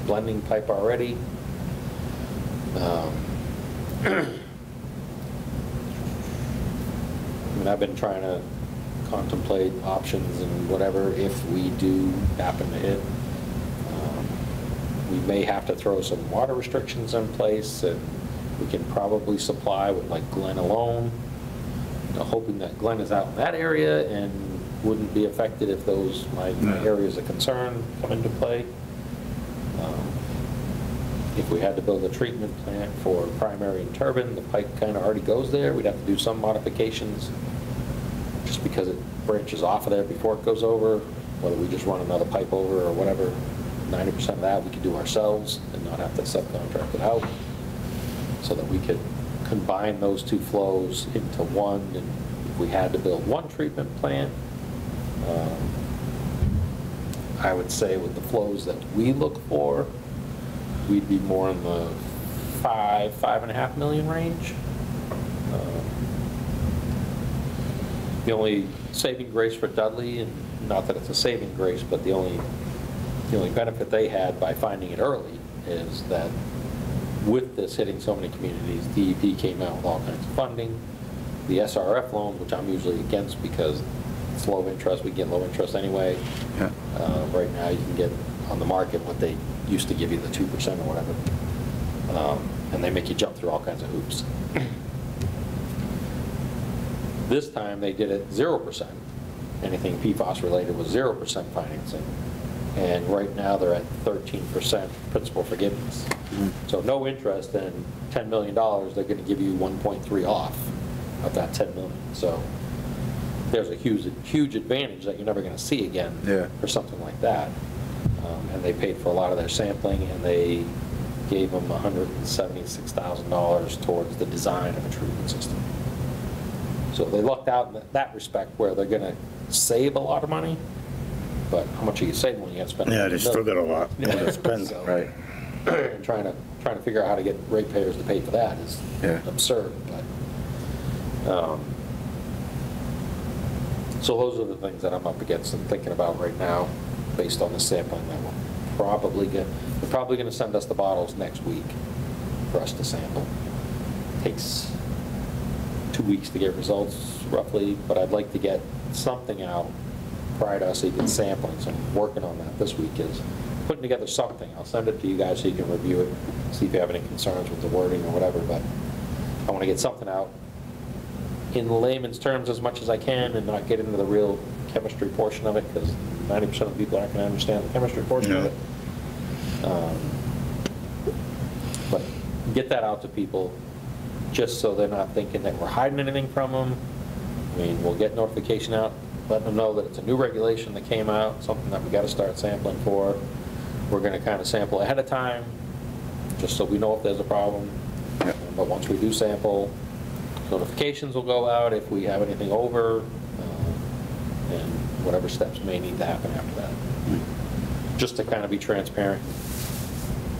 blending pipe already. I mean, I've been trying to contemplate options and whatever if we do happen to hit. We may have to throw some water restrictions in place, and we can probably supply with like Glen alone, hoping that Glen is out in that area and wouldn't be affected if those my areas of concern come into play. If we had to build a treatment plant for primary and turbine, the pipe kind of already goes there. We'd have to do some modifications just because it branches off of there before it goes over, whether we just run another pipe over or whatever. 90% of that we could do ourselves and not have to subcontract it out, so that we could combine those two flows into one. And if we had to build one treatment plant, I would say with the flows that we look for, we'd be more in the $5.5 million range. The only saving grace for Dudley, and not that it's a saving grace, but the only benefit they had by finding it early is that with this hitting so many communities, DEP came out with all kinds of funding. The SRF loan, which I'm usually against because it's low interest, we get low interest anyway. Yeah. Right now you can get on the market what they used to give you, the 2% or whatever. And they make you jump through all kinds of hoops. This time they did it 0%. Anything PFAS related was 0% financing. And right now they're at 13% principal forgiveness. So no interest and $10 million, they're going to give you 1.3 off of that 10 million. So there's a huge advantage that you're never going to see again for something like that. And they paid for a lot of their sampling, and they gave them $176,000 towards the design of a treatment system. So they lucked out in that respect, where they're going to save a lot of money, but how much are you saving when you have to spend? Yeah, they still got a lot more to spend. So, Right. and trying to figure out how to get ratepayers to pay for that is absurd. But so those are the things that I'm up against and thinking about right now, based on the sampling that we're probably going to send us the bottles next week for us to sample. Takes 2 weeks to get results roughly, but I'd like to get something out prior to us even sampling. So I'm working on that this week, is putting together something. I'll send it to you guys so you can review it, see if you have any concerns with the wording or whatever, but I want to get something out in layman's terms as much as I can and not get into the real chemistry portion of it, because 90% of the people aren't going to understand the chemistry portion of it. But get that out to people just so they're not thinking that we're hiding anything from them. I mean, we'll get notification out, letting them know that it's a new regulation that came out, something that we got to start sampling for. We're going to kind of sample ahead of time, just so we know if there's a problem. But once we do sample, notifications will go out if we have anything over, and whatever steps may need to happen after that. Just to kind of be transparent,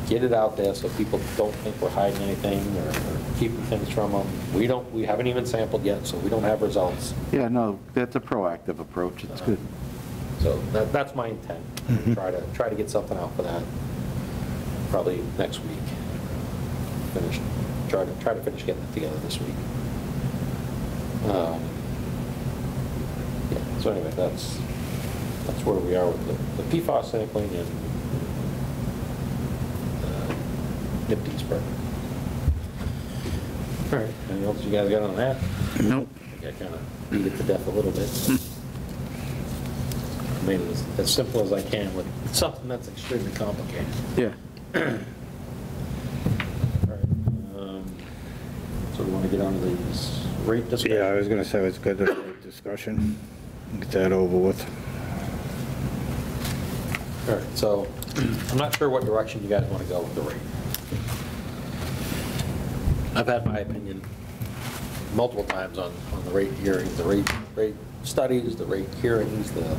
get it out there so people don't think we're hiding anything or keeping things from them. We haven't even sampled yet, so we don't have results. Yeah, no, that's a proactive approach. It's good. So that's my intent. Try to get something out for that probably next week. Try to finish getting it together this week. So anyway, that's where we are with the PFAS sampling and NIPT spread. All right, anything else you guys got on that? Nope. I think I kind of beat it to death a little bit. I made it as simple as I can with something that's extremely complicated. Yeah. All right. So we want to get on to these rate discussions? Yeah, I was gonna say, it's good to have a discussion, get that over with. All right, so I'm not sure what direction you guys want to go with the rate. I've had my opinion multiple times on the rate hearings, the rate studies, the rate hearings, the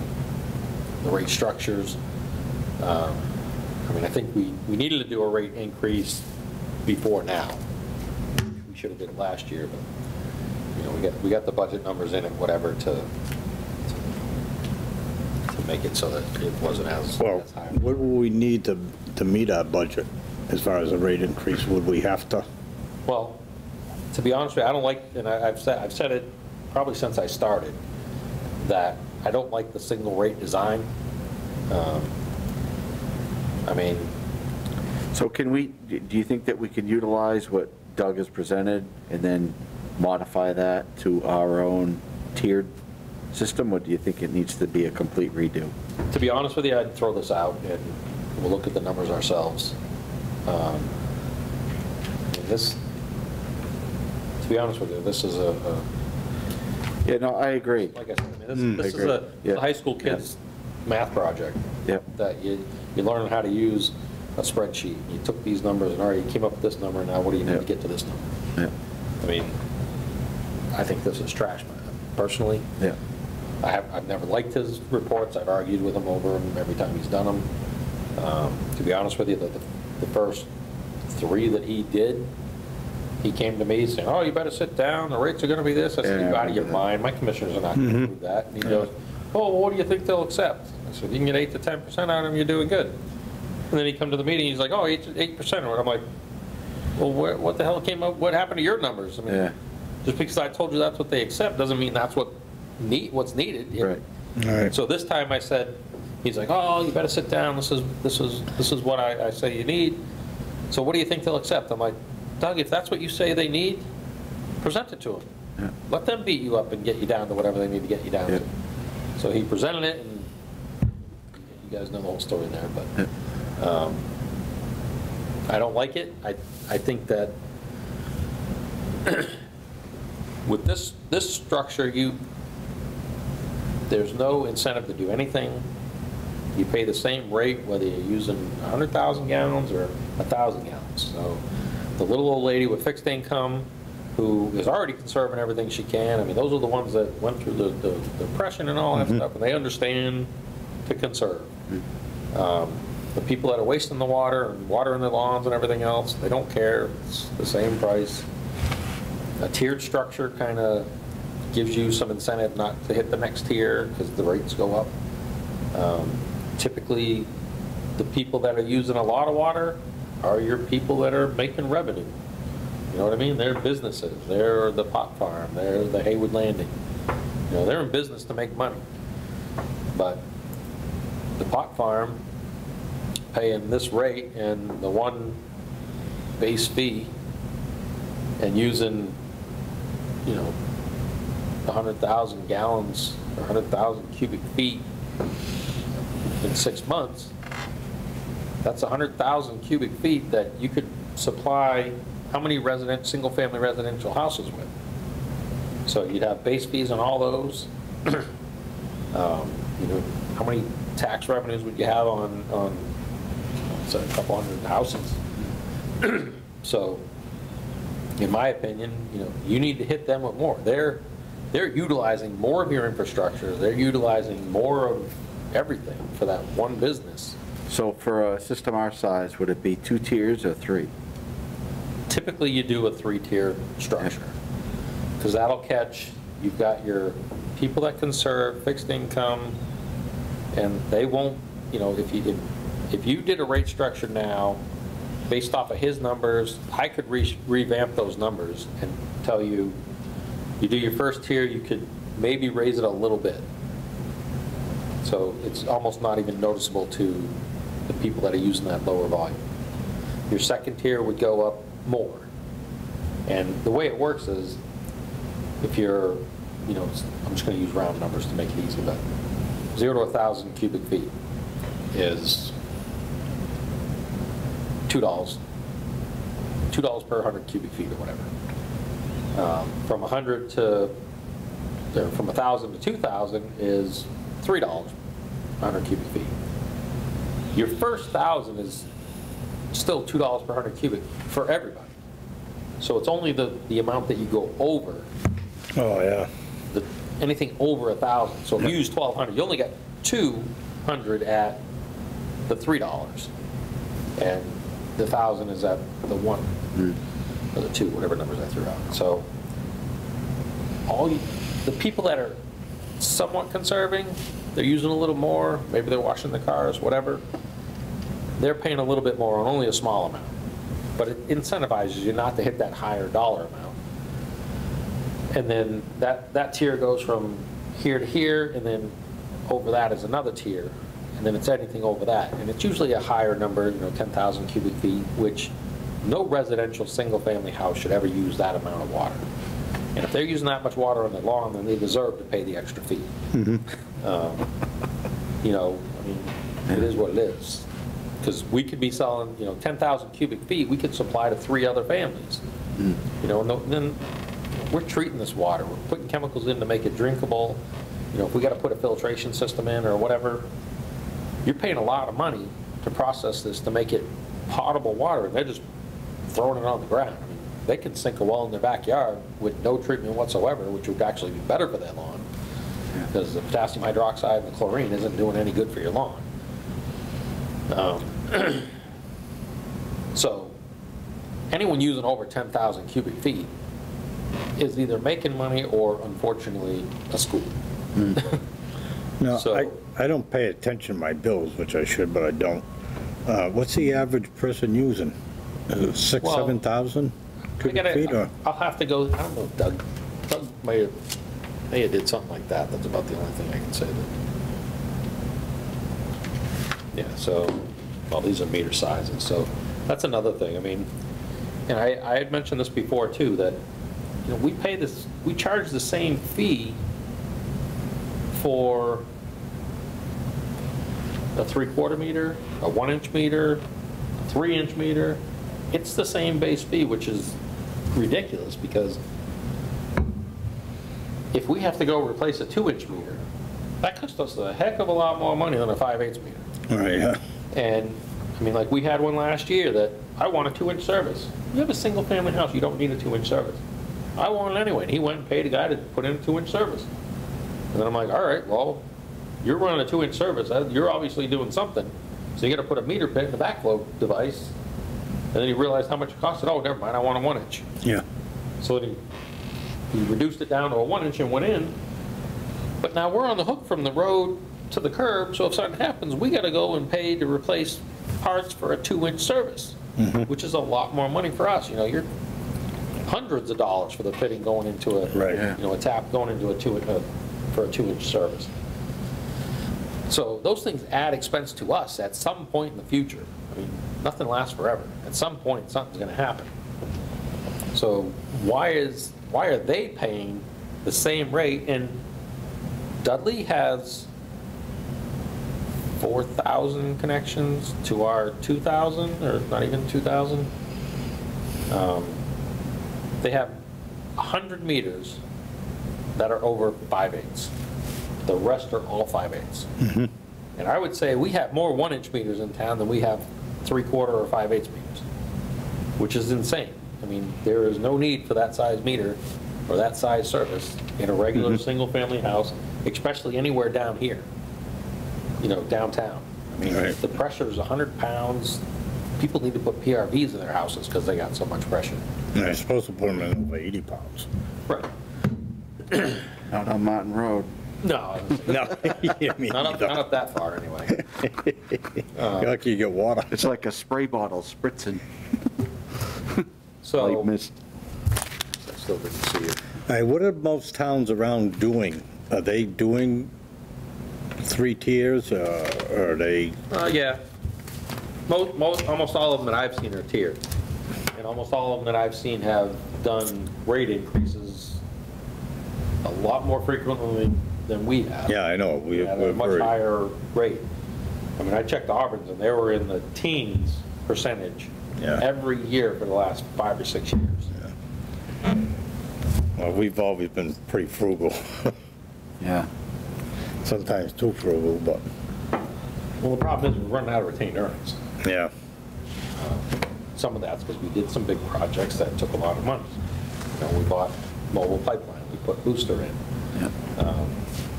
rate structures. I mean, I think we needed to do a rate increase before now. We should have did it last year, but, you know, we got the budget numbers in it, whatever, to make it so that it wasn't as Well, high. what will we need to meet our budget as far as a rate increase? Would we have to? Well, to be honest with you, I don't like, and I've said it probably since I started, that I don't like the single rate design. I mean, So can we, do you think that we could utilize what Doug has presented and then modify that to our own tiered system, or do you think it needs to be a complete redo? to be honest with you, I'd throw this out and we'll look at the numbers ourselves. This, to be honest with you, this is Yeah, no, I agree. like I said, I mean, this is agree. a Yeah. high school kids math project. Yep. That you learn how to use a spreadsheet. You took these numbers and already came up with this number, now what do you need to Yep. get to this number? Yeah, I mean, I think this is trash, personally. yeah. I've never liked his reports. I've argued with him over them every time he's done them. To be honest with you, the first 3 that he did, he came to me saying, "Oh, you better sit down. The rates are going to be this." I said, Yeah, "You're out of your yeah. mind. My commissioners are not going to approve that." And he goes, "Oh, well, what do you think they'll accept?" I said, "You can get 8 to 10% out of them. You're doing good." And then he come to the meeting. He's like, "Oh, 8%." I'm like, "Well, what the hell came up? What happened to your numbers?" I mean, Yeah. just because I told you that's what they accept doesn't mean that's what's needed. Right. All right. So this time I said, he's like, "Oh, you better sit down. This is what I say you need. So what do you think they'll accept?" I'm like, "Doug, if that's what you say they need, present it to them. Yeah. Let them beat you up and get you down to whatever they need to get you down Yeah. to." So he presented it, and you guys know the whole story there. But I don't like it. I think that with this structure, there's no incentive to do anything. You pay the same rate whether you're using 100,000 gallons or 1,000 gallons. So the little old lady with fixed income who is already conserving everything she can, I mean, those are the ones that went through the depression and all that stuff, and they understand to conserve. The people that are wasting the water and watering their lawns and everything else, they don't care. It's the same price. A tiered structure kind of gives you some incentive not to hit the next tier because the rates go up. Typically, the people that are using a lot of water are your people that are making revenue. You know what I mean? They're businesses. They're the pot farm. They're the Haywood Landing. You know, they're in business to make money. But the pot farm paying this rate and the one base fee and using, you know, 100,000 gallons or 100,000 cubic feet in 6 months, that's 100,000 cubic feet that you could supply how many single-family residential houses with. So you'd have base fees on all those. You know, how many tax revenues would you have on say, a couple hundred houses? So, in my opinion, you know, you need to hit them with more. They're utilizing more of your infrastructure. They're utilizing more of everything for that one business. So for a system our size, would it be 2 tiers or 3? Typically, you do a 3-tier structure because that'll catch. You've got your people that conserve, fixed income, and they won't. You know, if you did a rate structure now, based off of his numbers, I could revamp those numbers and tell you, you do your first tier, you could maybe raise it a little bit. So it's almost not even noticeable to the people that are using that lower volume. Your second tier would go up more. And the way it works is, if you're, you know, I'm just going to use round numbers to make it easy, but 0 to 1,000 cubic feet is $2 per 100 cubic feet or whatever. From 100 to, or from 1,000 to 2,000 is $3 per 100 cubic feet. Your first 1,000 is still $2 per 100 cubic for everybody. So it's only the amount that you go over. Oh, yeah. Anything over 1,000. So if you use 1,200, you only get 200 at the $3, and the 1,000 is at the 1 or the 2, whatever numbers I threw out. So the people that are somewhat conserving, they're using a little more, maybe they're washing their cars, whatever, they're paying a little bit more on only a small amount. But it incentivizes you not to hit that higher dollar amount. And then that tier goes from here to here, and then over that is another tier, and then it's anything over that. And it's usually a higher number, 10,000 cubic feet, which no residential single-family house should ever use that amount of water. And if they're using that much water on their lawn, then they deserve to pay the extra fee. It is what it is. Because we could be selling, 10,000 cubic feet, we could supply to 3 other families. And then we're treating this water. We're putting chemicals in to make it drinkable. If we got to put a filtration system in or whatever, you're paying a lot of money to process this to make it potable water, and they're just throwing it on the ground. I mean, they can sink a well in their backyard with no treatment whatsoever, which would actually be better for their lawn, because the potassium hydroxide and the chlorine isn't doing any good for your lawn. So anyone using over 10,000 cubic feet is either making money or, unfortunately, a school. No, So- I don't pay attention to my bills, which I should, but I don't. What's the average person using? 6,000, Well, 7,000 cubic feet? Or? I'll have to go, I don't know, Doug may have did something like that. That's about the only thing I can say. Yeah, so, well, these are meter sizes, so that's another thing. I mean, and I had mentioned this before too, that, we charge the same fee for a 3/4 meter, a 1-inch meter, a 3-inch meter. It's the same base fee, which is ridiculous, because if we have to go replace a 2-inch meter, that costs us a heck of a lot more money than a 5/8 meter. All right, yeah. And, I mean, like, we had one last year that I want a 2-inch service. You have a single-family house, you don't need a 2-inch service. I want it anyway, and he went and paid a guy to put in a 2-inch service. And then I'm like, all right, well, you're running a 2-inch service, you're obviously doing something, so you got to put a meter pit in the backflow device. And then he realized how much it costed. Oh, never mind, I want a 1-inch. Yeah. So then he reduced it down to a 1-inch and went in. But now we're on the hook from the road to the curb, so if something happens, we got to go and pay to replace parts for a 2-inch service, which is a lot more money for us. You're hundreds of dollars for the fitting going into a, Right. a tap going into for a 2-inch service. So those things add expense to us at some point in the future. I mean, nothing lasts forever. At some point, something's going to happen. So why are they paying the same rate? And Dudley has 4,000 connections to our 2,000, or not even 2,000. They have 100 meters that are over 5/8. The rest are all 5/8. And I would say we have more 1-inch meters in town than we have 3/4 or 5/8 meters, which is insane. I mean, there is no need for that size meter or that size service in a regular single-family house, especially anywhere down here, downtown. I mean, Right. the pressure is 100 pounds. People need to put PRVs in their houses because they got so much pressure. And I'm supposed to put them in over 80 pounds. Right. Out on Martin Road. No, No, yeah, me not neither. up that far anyway. You're lucky you get water. It's like a spray bottle spritzing. So, Light mist. I still didn't see it. All right, what are most towns around doing? Are they doing 3 tiers, or are they, Yeah. Almost all of them that I've seen are tiered. And almost all of them that I've seen have done rate increases a lot more frequently than we have. yeah, I know, At a much higher rate. I mean, I checked Auburn's and they were in the teens percentage Yeah. every year for the last 5 or 6 years. Well, we've always been pretty frugal, Yeah. sometimes too frugal, but, Well, the problem is we're running out of retained earnings. yeah. Some of that's because we did some big projects that took a lot of money. You know, we bought mobile pipeline, we put booster in. Yeah.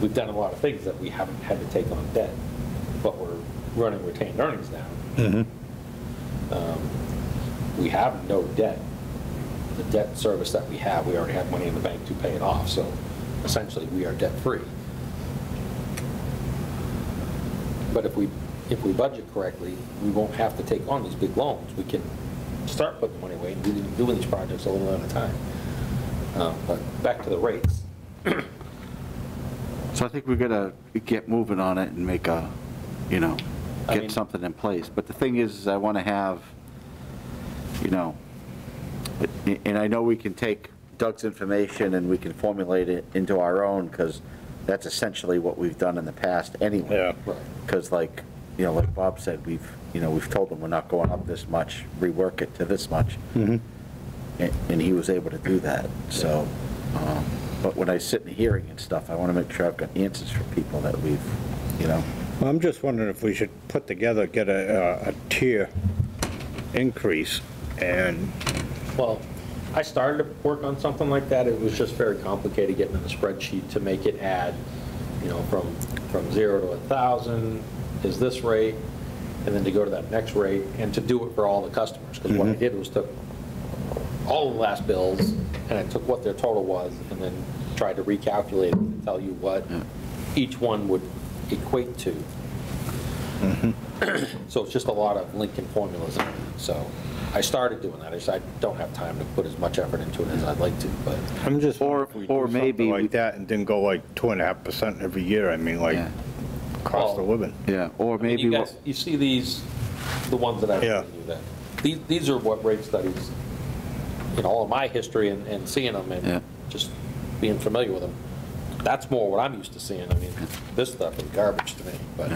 We've done a lot of things that we haven't had to take on debt, but we're running retained earnings now. We have no debt. The debt service that we have, we already have money in the bank to pay it off, so essentially we are debt-free. But if we budget correctly, we won't have to take on these big loans. We can start putting money away and doing these projects a little at a time. But back to the rates. So I think we're gonna get moving on it and make a, I mean- get something in place. But the thing is I want to have, and I know we can take Doug's information and we can formulate it into our own, because that's essentially what we've done in the past anyway. Yeah. Right. Because like Bob said, we've told them we're not going up this much, rework it to this much. And he was able to do that, so. But when I sit in the hearing and stuff, I want to make sure I've got answers for people that we've. Well, I'm just wondering if we should put together, get a tier increase, and, Well, I started to work on something like that. It was just very complicated getting in the spreadsheet to make it add, from 0 to 1,000 is this rate, and then to go to that next rate, and to do it for all the customers. Because what I did was took all of the last bills, and I took what their total was, and then tried to recalculate it and tell you what each one would equate to. So it's just a lot of Lincoln formulas. So I started doing that. I don't have time to put as much effort into it as I'd like to, but I'm just, Or- if we or do maybe something we- like that, and then go like 2.5% every year, I mean, like, Yeah. cost of living. Yeah, or I mean, maybe. you guys, you see these, the ones that I've Yeah. given you that. These are what rate studies, all of my history and seeing them Yeah. and just being familiar with them. That's more what I'm used to seeing. I mean, this stuff is garbage to me, but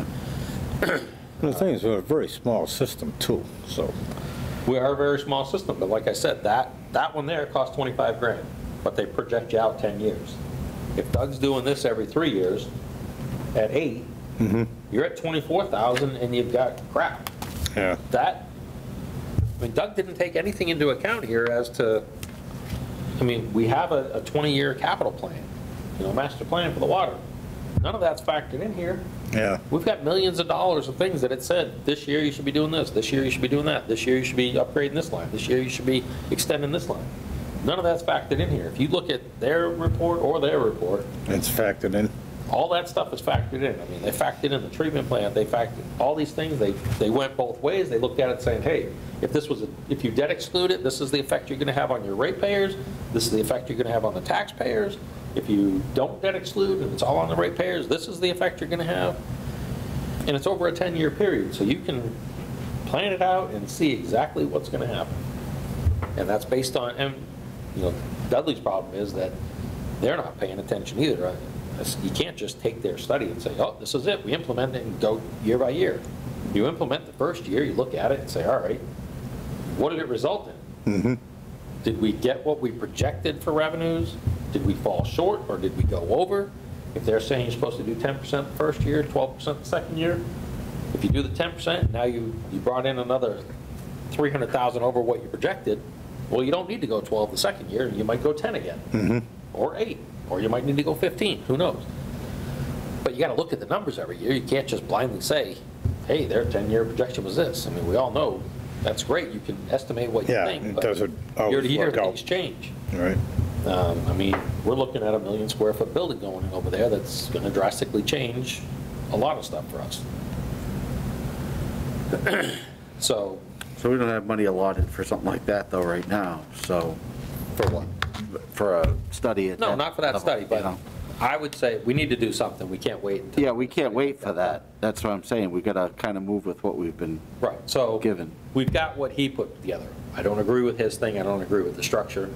The thing is, we're a very small system too, so, we are a very small system. But like I said, that one there costs 25 grand, but they project you out 10 years. If Doug's doing this every 3 years at 8, you're at 24,000 and you've got crap. yeah. Doug didn't take anything into account here as to, we have a 20-year capital plan, master plan for the water. None of that's factored in here. Yeah, We've got millions of dollars of things that it said, this year you should be doing this, this year you should be doing that, this year you should be upgrading this line, this year you should be extending this line. None of that's factored in here. If you look at their report or their report, it's factored in. all that stuff is factored in. They factored in the treatment plant, they factored, all these things, they went both ways. They looked at it saying, hey, if you debt exclude it, this is the effect you're gonna have on your ratepayers, this is the effect you're gonna have on the taxpayers. If you don't debt exclude and it's all on the ratepayers, this is the effect you're gonna have. And it's over a 10-year period, so you can plan it out and see exactly what's gonna happen. And that's based on, and Dudley's problem is that they're not paying attention either. Right? You can't just take their study and say, oh, this is it, we implement it and go year by year. You implement the first year, you look at it and say, all right, what did it result in? Did we get what we projected for revenues? Did we fall short or did we go over? If they're saying you're supposed to do 10% the first year, 12% the second year, if you do the 10%, now you brought in another 300,000 over what you projected, well, you don't need to go 12 the second year, you might go 10 again, or 8, or you might need to go 15, who knows? But you got to look at the numbers every year. You can't just blindly say, hey, their 10-year projection was this. We all know that's great. You can estimate what you Yeah, think, it but doesn't always year to year, work out. things change. Right. We're looking at a 1 million square foot building going in over there that's going to drastically change a lot of stuff for us. So We don't have money allotted for something like that though right now, so. for what? For a study at No, that not for that level, study, you but know. I would say we need to do something. We can't wait until. Yeah, we can't wait for that. That's what I'm saying. We gotta kind of move with what we've been Right, so. given. We've got what he put together. I don't agree with his thing, I don't agree with the structure.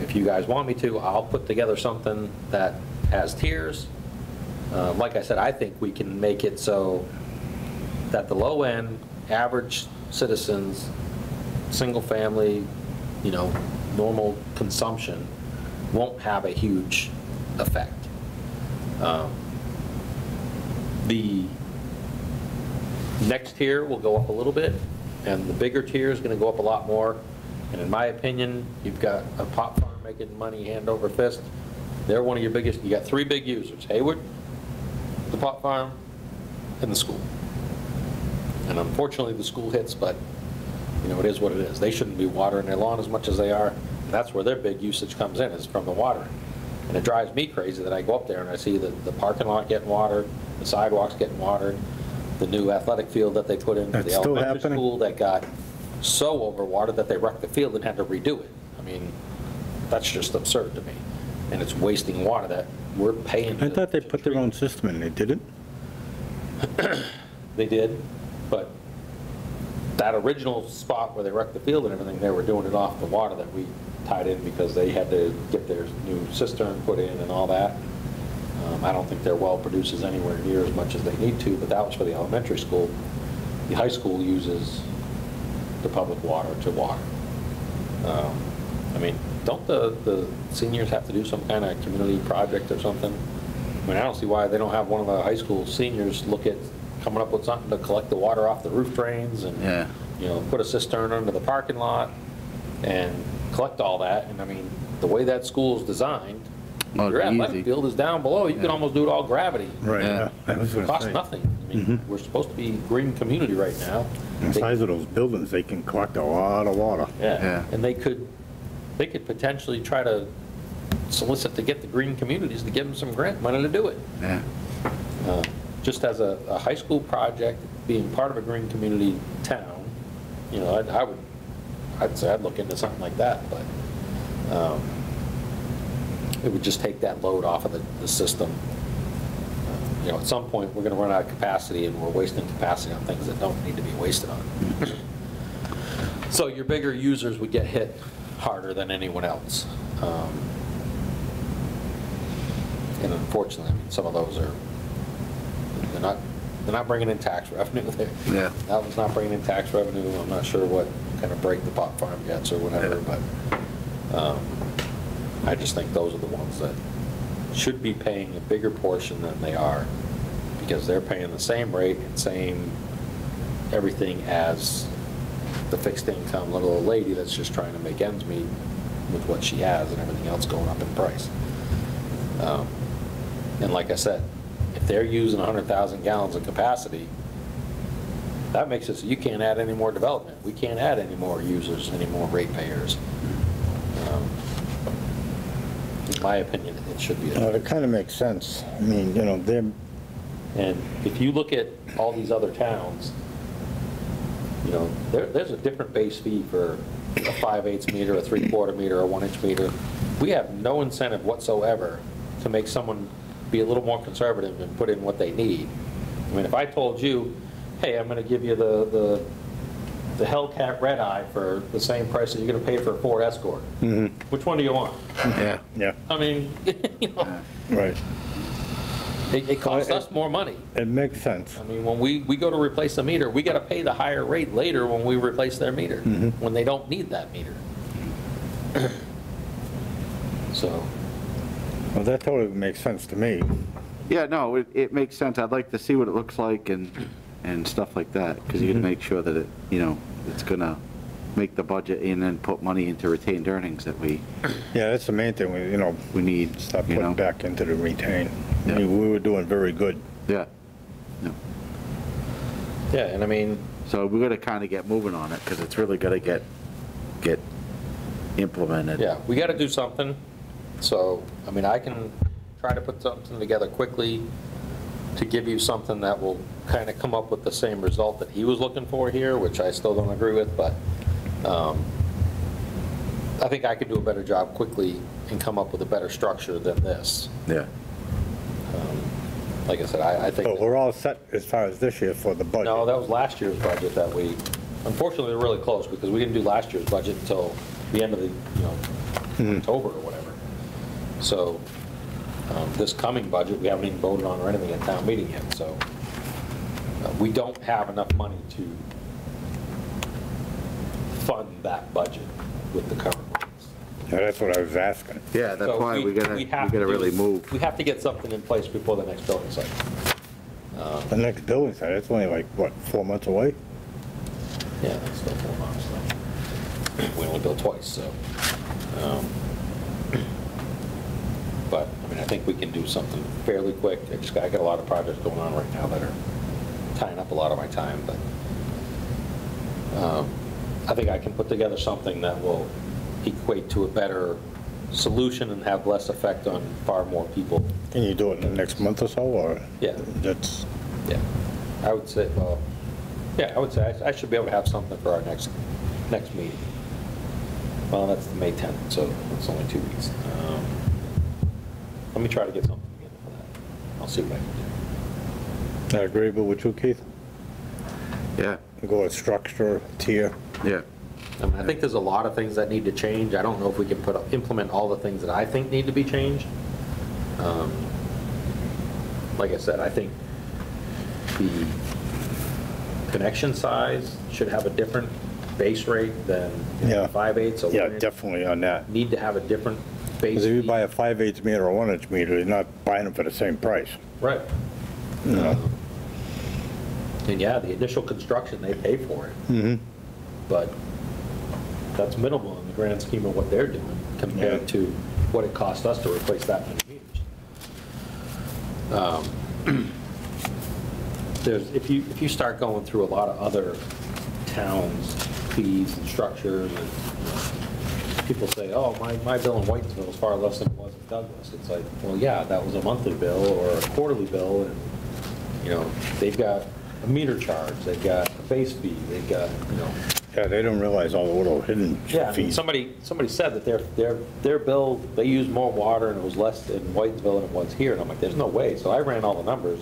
If you guys want me to, I'll put together something that has tiers. Like I said, I think we can make it so that the low-end, average citizens, single-family, normal consumption won't have a huge effect. The next tier will go up a little bit, and the bigger tier is going to go up a lot more. And in my opinion, you've got a pot farm making money hand over fist. They're one of your biggest. You got 3 big users: Hayward, the pot farm, and the school. And unfortunately, the school hits, but it is what it is. They shouldn't be watering their lawn as much as they are. And that's where their big usage comes in, is from the watering. And it drives me crazy that I go up there and I see the parking lot getting watered, the sidewalks getting watered, the new athletic field that they put in, That's the still elementary happening? school that got so overwatered that they wrecked the field and had to redo it. I mean, that's just absurd to me. And it's wasting water that we're paying. I thought they to put their treat. own system in, they didn't? They did, but that original spot where they wrecked the field and everything, they were doing it off the water that we tied in because they had to get their new cistern put in and all that. I don't think their well produces anywhere near as much as they need to, but that was for the elementary school. The high school uses the public water to water. I mean, don't the seniors have to do some kind of community project or something? I mean, I don't see why they don't have one of the high school seniors look at coming up with something to collect the water off the roof drains and, put a cistern under the parking lot and collect all that. And I mean, the way that school's designed, your athletic field is down below. You can almost do it all gravity. Right, Yeah. yeah. I was gonna Costs say. nothing. I mean, we're supposed to be a green community right now. The size of those buildings, they can collect a lot of water. Yeah, Yeah. and they could potentially try to solicit to get the green communities to give them some grant money to do it. Yeah. Just as a high school project, being part of a green community town, I'd say I'd look into something like that, but it would just take that load off of the system. At some point, we're going to run out of capacity, and we're wasting capacity on things that don't need to be wasted on. So your bigger users would get hit harder than anyone else. And unfortunately, I mean, some of those they're not bringing in tax revenue. Yeah. That one's not bringing in tax revenue. I'm not sure what kind of break the pot farm gets or whatever, but I just think those are the ones that should be paying a bigger portion than they are, because they're paying the same rate and same everything as the fixed income little old lady that's just trying to make ends meet with what she has and everything else going up in price. And like I said, if they're using 100,000 gallons of capacity, that makes it so you can't add any more development. We can't add any more users, any more ratepayers. In my opinion, it should be. It kind of makes sense. I mean, they're, And if you look at all these other towns, there's a different base fee for a 5/8 meter, a 3/4 meter, a 1-inch meter. We have no incentive whatsoever to make someone be a little more conservative and put in what they need. I mean, if I told you, hey, I'm going to give you the Hellcat Red Eye for the same price that you're going to pay for a Ford Escort, which one do you want? Yeah. yeah, I mean, right. it costs us more money. It makes sense. I mean, when we go to replace a meter, we got to pay the higher rate later when we replace their meter, when they don't need that meter. So, Well, that totally makes sense to me. Yeah, no, it makes sense. I'd like to see what it looks like and stuff like that, because you gotta make sure that it's gonna make the budget and then put money into retained earnings that we Yeah, that's the main thing, we need, start you know? putting back into the retain. Yeah. We were doing very good. Yeah. Yeah. yeah, and I mean, So we gotta kind of get moving on it, because it's really gotta get implemented. yeah, we got to do something. So, I mean, I can try to put something together quickly to give you something that will kind of come up with the same result that he was looking for here, which I still don't agree with, but I think I could do a better job quickly and come up with a better structure than this. Yeah. Like I said, I think. But we're all set as far as this year for the budget. No, that was last year's budget that we, unfortunately, we're really close because we didn't do last year's budget until the end of the, October or whatever. So this coming budget, we haven't even voted on or anything at town meeting yet, so we don't have enough money to fund that budget with the current ones. Yeah, that's what I was asking. Yeah, that's So why we gotta really move. We have to get something in place before the next building cycle. The next building site, that's only like, what, 4 months away? Yeah, that's still 4 months, so we only built twice, so. But, I mean, I think we can do something fairly quick. I got a lot of projects going on right now that are tying up a lot of my time, but I think I can put together something that will equate to a better solution and have less effect on far more people. Can you do it in the next month or so, or? Yeah. That's, Yeah, I would say, well, yeah, I would say I should be able to have something for our next meeting. Well, that's the May 10th, so it's only 2 weeks. Let me try to get something together for that. I'll see what I can do. that agreeable with you, Keith? Yeah, Go with structure, tier? yeah. I mean, I think there's a lot of things that need to change. I don't know if we can implement all the things that I think need to be changed. Like I said, I think the connection size should have a different base rate than Yeah. 5/8 or Yeah, 1 inch. definitely on that. Need to have a different base Because if you fee. buy a 5/8 meter or 1-inch meter, you're not buying them for the same price. Right. You know? And yeah, the initial construction, they pay for it. Mm-hmm. But that's minimal in the grand scheme of what they're doing compared Yeah. to what it cost us to replace that many meters. If you start going through a lot of other towns' fees and structures, and people say, oh, my bill in Whitensville is far less than it was in Douglas. It's like, well, yeah, that was a monthly bill or a quarterly bill, and they've got a meter charge, they've got a base fee, they've got, Yeah, they don't realize all the little hidden yeah, I mean, fees. somebody said that their bill, they used more water and it was less in Whitensville than it was here, and I'm like, there's no way. So I ran all the numbers,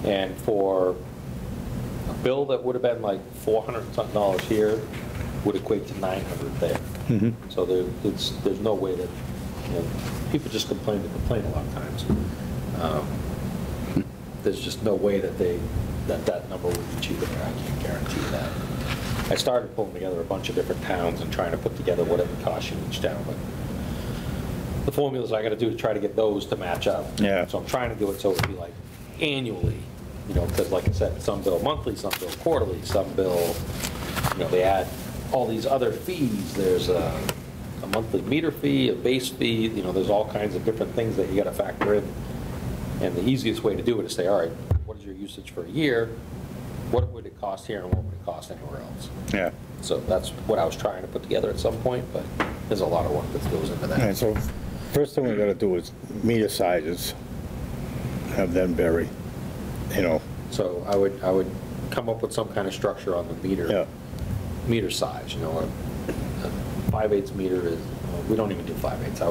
and for a bill that would have been like $400 and something here would equate to $900 there. Mhm. So there's no way that, people just complain a lot of times. There's just no way that that number would be cheaper. I can't guarantee that. I started pulling together a bunch of different towns and trying to put together what it would cost you in each town, but the formulas I got to do to try to get those to match up. Yeah. So I'm trying to do it so it would be like annually, because like I said, some bill monthly, some bill quarterly, some bill, they add all these other fees. There's a monthly meter fee, a base fee, there's all kinds of different things that you got to factor in. And the easiest way to do it is say, all right, what is your usage for a year? What would it cost here and what would it cost anywhere else? Yeah. So that's what I was trying to put together at some point, but there's a lot of work that goes into All right, that. so first thing we gotta do is meter sizes, have them vary, So I would come up with some kind of structure on the yeah. meter size, a 5/8 meter is, we don't even do 5/8.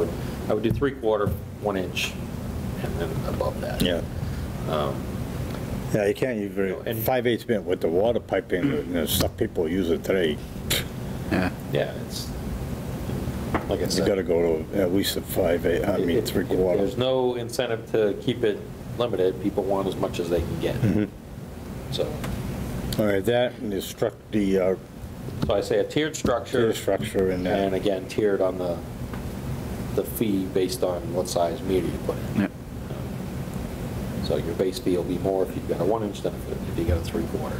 I would do 3/4, 1 inch, and then above that. Yeah. Yeah, you can't use very, And- 5/8 meter with the water piping, and stuff people use it today, Yeah. Yeah, it's, like I you said. gotta go to at least a 5/8, I mean, If 3/4. there's no incentive to keep it limited, people want as much as they can get. Mhm. So All right, that, and the the I say a tiered structure. tier structure and And that. again, tiered on the fee based on what size meter you put in. Yeah. So your base fee will be more if you've got a 1 inch than if you got a 3/4.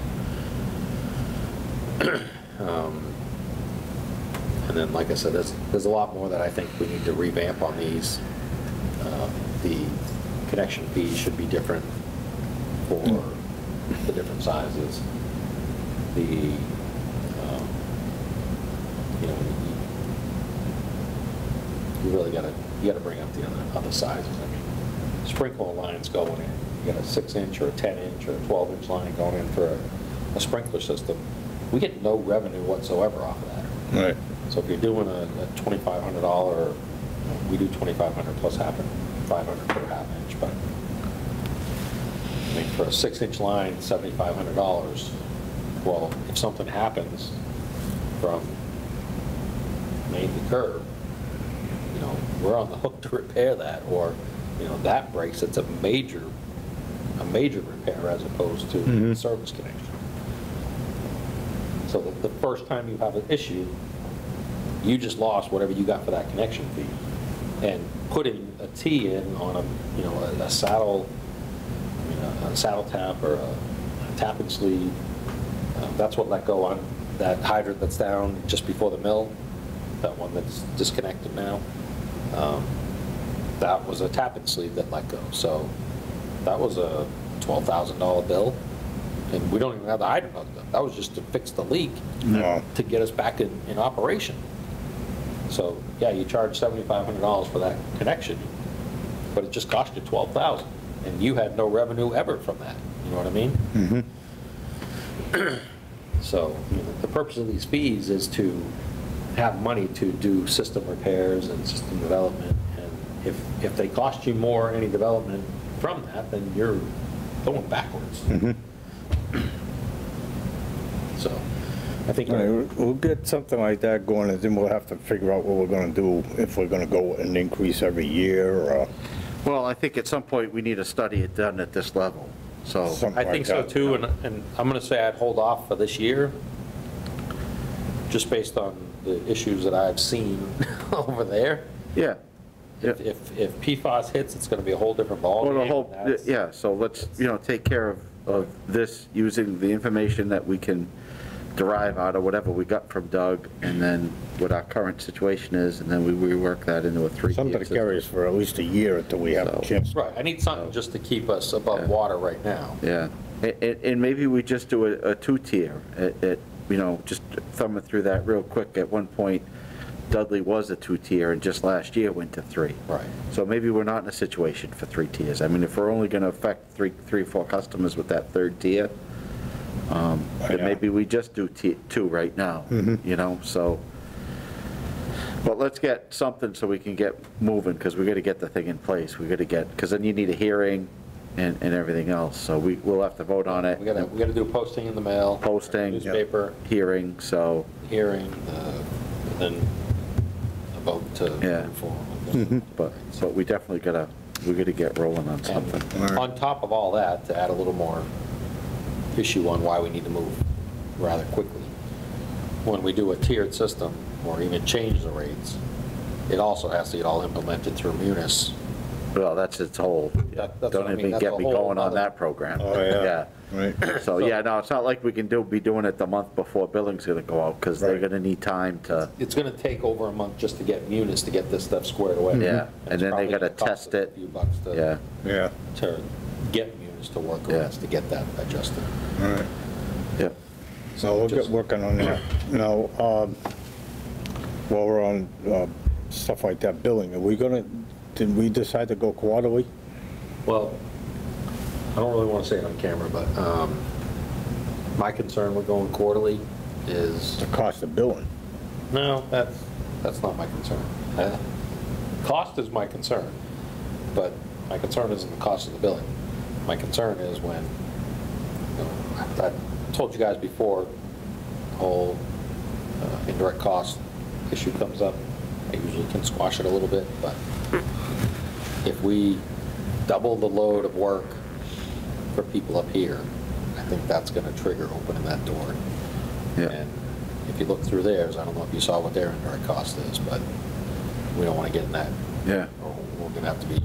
And then, like I said, there's a lot more that I think we need to revamp on these. The connection fees should be different for the different sizes. The, you really gotta bring up the other sizes. I mean, sprinkler lines going in, you got a 6-inch or a 10-inch or a 12-inch line going in for a sprinkler system. We get no revenue whatsoever off of that. Right. So if you're doing a $2,500, we do 2,500 plus half, 500 per half inch, but I mean, for a 6-inch line, $7,500. Well, if something happens from main to curb, you know, we're on the hook to repair that, or, you know, that breaks, it's a major repair as opposed to service connection. So the first time you have an issue, you just lost whatever you got for that connection fee. And putting a T in on a, you know, a saddle, I mean, a saddle tap or a tapping sleeve, that's what let go on that hydrant that's down just before the mill, that one that's disconnected now. That was a tapping sleeve that let go. So that was a $12,000 bill. And we don't even have the hydrant hooked up. That was just to fix the leak to get us back in operation. So, yeah, you charge $7,500 for that connection, but it just cost you $12,000, and you had no revenue ever from that. You know what I mean? So, you know, the purpose of these fees is to have money to do system repairs and system development. And if they cost you more any development from that, then you're going backwards. So, I think We'll get something like that going, and then we'll have to figure out what we're gonna do, if we're gonna go and increase every year, or Well, I think at some point we need a study done at this level, so. something I like think so that. too, and I'm going to say I'd hold off for this year, just based on the issues that I've seen over there. Yeah. Yeah. If PFAS hits, it's going to be a whole different ballgame. Well, the whole, That's- yeah, so let's, you know, take care of this using the information that we can derive out of whatever we got from Doug, and then what our current situation is, and then we rework that into a 3-tier Something to system. carry us for at least a year until we have a So- chance. Right, I need something just to keep us above Yeah. water right now. Yeah, and maybe we just do a 2-tier, you know, just thumbing through that real quick. At one point, Dudley was a 2-tier, and just last year went to 3. Right. So maybe we're not in a situation for 3 tiers. I mean, if we're only going to affect 3 or 4 customers with that 3rd tier, then Yeah. maybe we just do 2 right now, you know, so. But let's get something so we can get moving, because we got to get the thing in place. We got to get, because then you need a hearing and everything else, so we'll have to vote on it. We got to do posting in the mail. Posting. Newspaper, Hearing, so, hearing, and then a vote to Yeah. move forward. but we definitely we got to get rolling on something. And on top of all that, to add a little more issue on why we need to move rather quickly, when we do a tiered system or even change the rates, it also has to get all implemented through Munis. Well, that's its whole, That's what I don't mean, even that's get a me whole going on other- that program. Oh, yeah. Right. So, yeah, no, it's not like we can be doing it the month before billing's gonna go out, because they're Right. gonna need time to, It's going to take over a month just to get Munis to get this stuff squared away. Yeah, and it's then they probably gotta gonna cost test us a it. few bucks yeah. Yeah, to get Munis to work with Yeah. us to get that adjusted. all right. Yeah. So we'll get working on that. Now, while we're on stuff like that, billing, did we decide to go quarterly? Well, I don't really want to say it on camera, but my concern with going quarterly is, The cost of billing. no, that's not my concern. Cost is my concern, but my concern isn't the cost of the billing. My concern is when, you know, I told you guys before, the whole indirect cost issue comes up. I usually can squash it a little bit, but if we double the load of work for people up here, I think that's going to trigger opening that door. Yeah. And if you look through theirs, I don't know if you saw what their indirect cost is, but we don't want to get in that. Yeah. Or we're going to have to be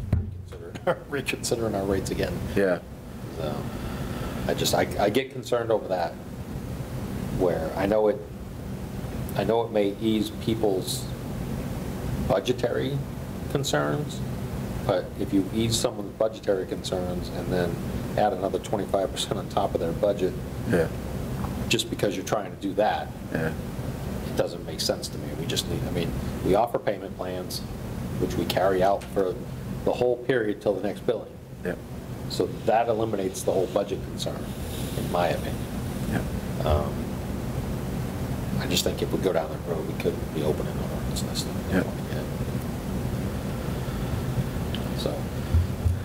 reconsidering our rates again. Yeah. So I get concerned over that, where I know it may ease people's budgetary concerns, but if you ease someone's budgetary concerns and then add another 25% on top of their budget, Yeah. just because you're trying to do that, Yeah. it doesn't make sense to me. We just need, we offer payment plans, which we carry out for the whole period till the next billing. Yeah. So that eliminates the whole budget concern, in my opinion. Yeah. I just think if we go down that road, we could be opening an ordinance list. Yeah. So,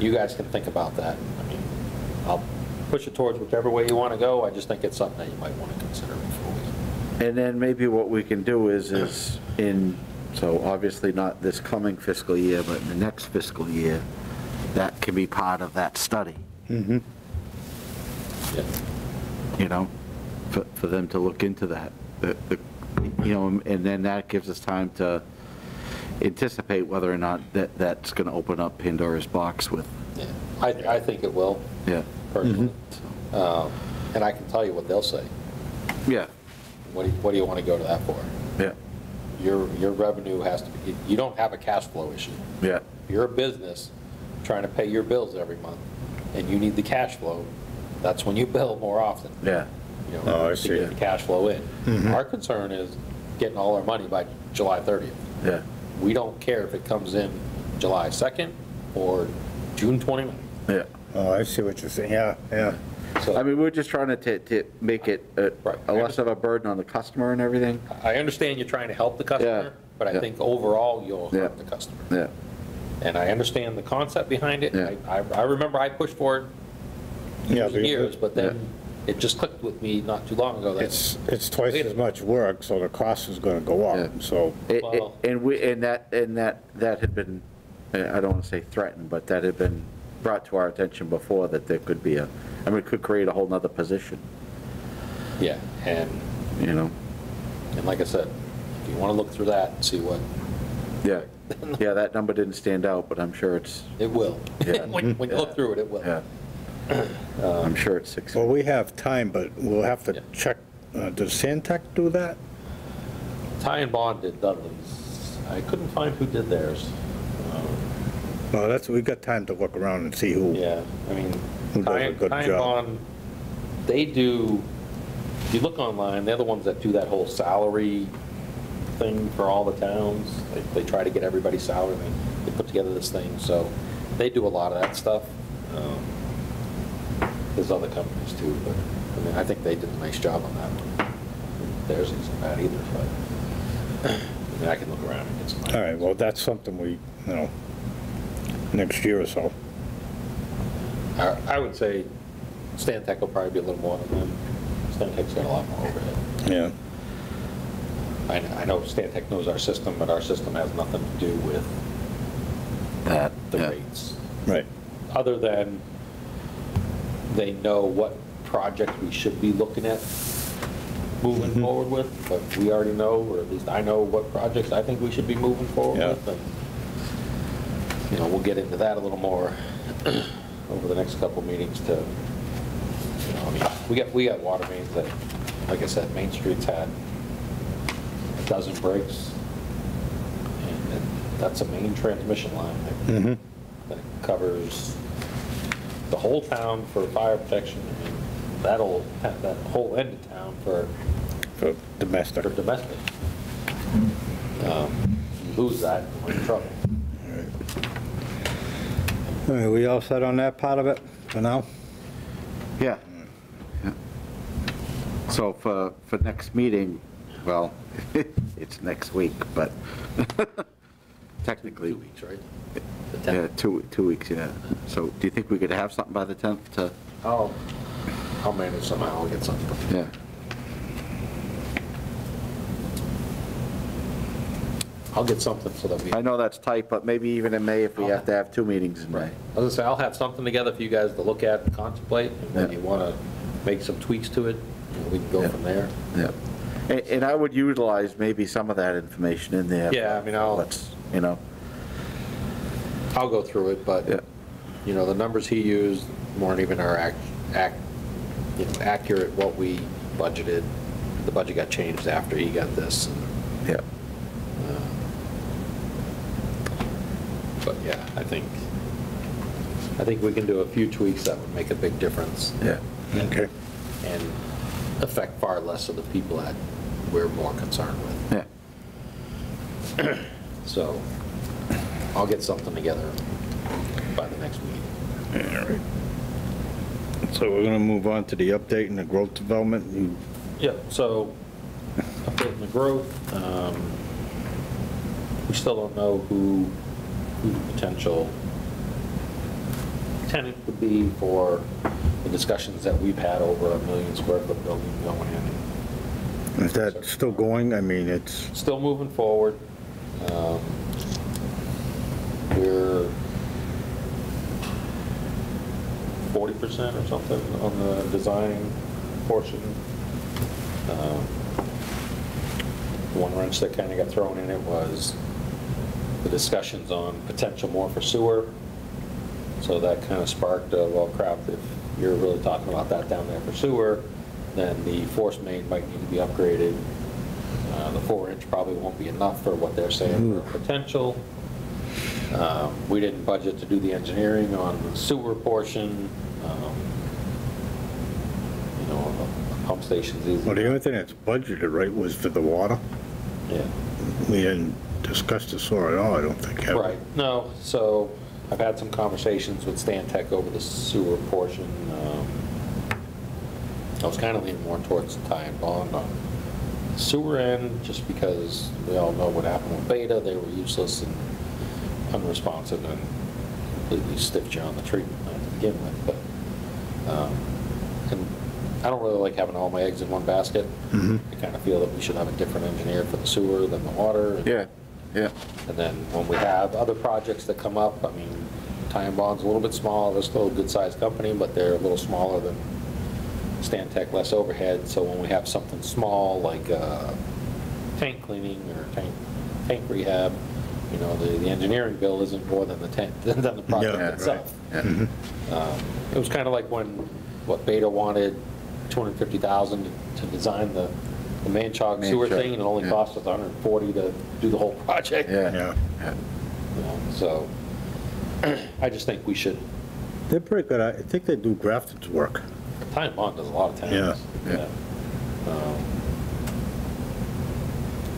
you guys can think about that. I mean, I'll push it towards whichever way you want to go. I just think it's something that you might want to consider before we. And then maybe what we can do is so obviously not this coming fiscal year, but in the next fiscal year, that can be part of that study, Mm-hmm. Yeah. you know, for them to look into that. You know, and then that gives us time to anticipate whether or not that's going to open up Pandora's box with. Yeah, I think it will, Yeah. personally. And I can tell you what they'll say. Yeah. What do you want to go to that for? Yeah. Your revenue has to be, you don't have a cash flow issue. Yeah. You're a business trying to pay your bills every month, and you need the cash flow. That's when you bill more often. Yeah. You Oh, know, I to see. get the cash flow in. Our concern is getting all our money by July 30th. Yeah. We don't care if it comes in July 2nd or June 29th. Yeah. Oh, I see what you're saying, yeah, yeah. So I mean, we're just trying to make it Right. a less of a burden on the customer and everything. I understand you're trying to help the Yeah, customer, but I yeah. think overall you'll hurt Yeah. the customer. Yeah. And I understand the concept behind it. Yeah. I remember I pushed for it Yeah, years and but years, but then it just clicked with me not too long ago that, It's twice as much work, so the cost is gonna go Yeah. up, so, Well- And that had been, I don't want to say threatened, but that had been brought to our attention before, that there could be it could create a whole nother position, yeah. And you know? like I said, if you want to look through that and see what, Yeah. Yeah, that number didn't stand out, but I'm sure it's, it will. Yeah. When you look through it, it will. yeah. I'm sure it's 6. well, we have time, but we'll have to Yeah. check, does Santec do that? Ty and Bond did Dudley's. I couldn't find who did theirs. No, we got time to look around and see who. Yeah, I mean, Who does Ty a good and job. Bond, they do, if you look online, they're the ones that do that whole salary thing for all the towns. They try to get everybody's salary, they put together this thing, so they do a lot of that stuff. There's other companies too, but, I mean, I think they did a nice job on that one. Theirs isn't bad either, but, I mean, I can look around and get some. All right, well, that's something we, next year or so. I would say Stantec will probably be a little more than them. Stantec's got a lot more overhead. Yeah. I know Stantec knows our system, but our system has nothing to do with That, the yeah. rates. Right. Other than they know what project we should be looking at moving forward with, but we already know, or at least I know what projects I think we should be moving forward Yeah. with. And, we'll get into that a little more over the next couple meetings to, I mean, we got water mains that, like I said, Main Street's had a dozen breaks. And that's a main transmission line that covers the whole town for fire protection, and that whole end of town for Domestic. domestic. You lose that, we're in trouble. All right, we all set on that part of it for now? Yeah. Yeah. So for next meeting, well, it's next week, but technically. 2 weeks, right? The Yeah, 10th. 2 weeks, yeah. So do you think we could have something by the 10th to, I'll manage somehow, I'll get something. yeah? I'll get something so that we. I know that's tight, but maybe even in May, if we have to have 2 meetings in May. Right. I was gonna say, I'll have something together for you guys to look at and contemplate, and when Yeah. you wanna make some tweaks to it, we can go Yeah. from there. Yeah. And I would utilize maybe some of that information in there. Yeah, I mean, Let's, I'll go through it, but, Yeah. the numbers he used weren't even our accurate what we budgeted. The budget got changed after he got this. yeah. But yeah, I think we can do a few tweaks that would make a big difference. Yeah. Okay. And affect far less of the people that we're more concerned with. Yeah. So I'll get something together by the next meeting. All right. So we're gonna move on to the update and the growth development. Yeah, so a anticipating the growth. We still don't know who the potential tenant would be for the discussions that we've had over a 1 million square foot building going in. Is that still going? I mean, it's, Still moving forward. We're 40% or something on the design portion. One wrench that kind of got thrown in it was the discussions on potential more for sewer. So that kind of sparked, well, crap, if you're really talking about that down there for sewer, then the force main might need to be upgraded. The 4-inch probably won't be enough for what they're saying for potential. We didn't budget to do the engineering on the sewer portion. You know, the pump station's easy. well, the only thing that's budgeted, right, was for the water. Yeah. We didn't discuss the sewer at all, I don't think. have we? Right, no, so I've had some conversations with Stan Tech over the sewer portion. I was kind of leaning more towards tie and bond on the sewer end, just because we all know what happened with Beta. They were useless and unresponsive and completely stiffed you on the treatment plant to begin with. But, and I don't really like having all my eggs in one basket. I kind of feel that we should have a different engineer for the sewer than the water. And, Yeah, yeah. and then when we have other projects that come up, I mean, Tie and Bond's a little bit small. They're still a good-sized company, but they're a little smaller than Stan Tech, less overhead. So when we have something small like tank cleaning or tank rehab, you know, the engineering bill isn't more than the project Yeah, itself. Right. Yeah. It was kind of like when, what, Beta wanted $250,000 to design the Manchog Manchog, sewer thing, and it only yeah. cost us $140 to do the whole project. Yeah. Yeah. Yeah. You know, so I just think we should, They're pretty good. I think they do Grafton's work. Ty and Bond does a lot of towns. Yeah.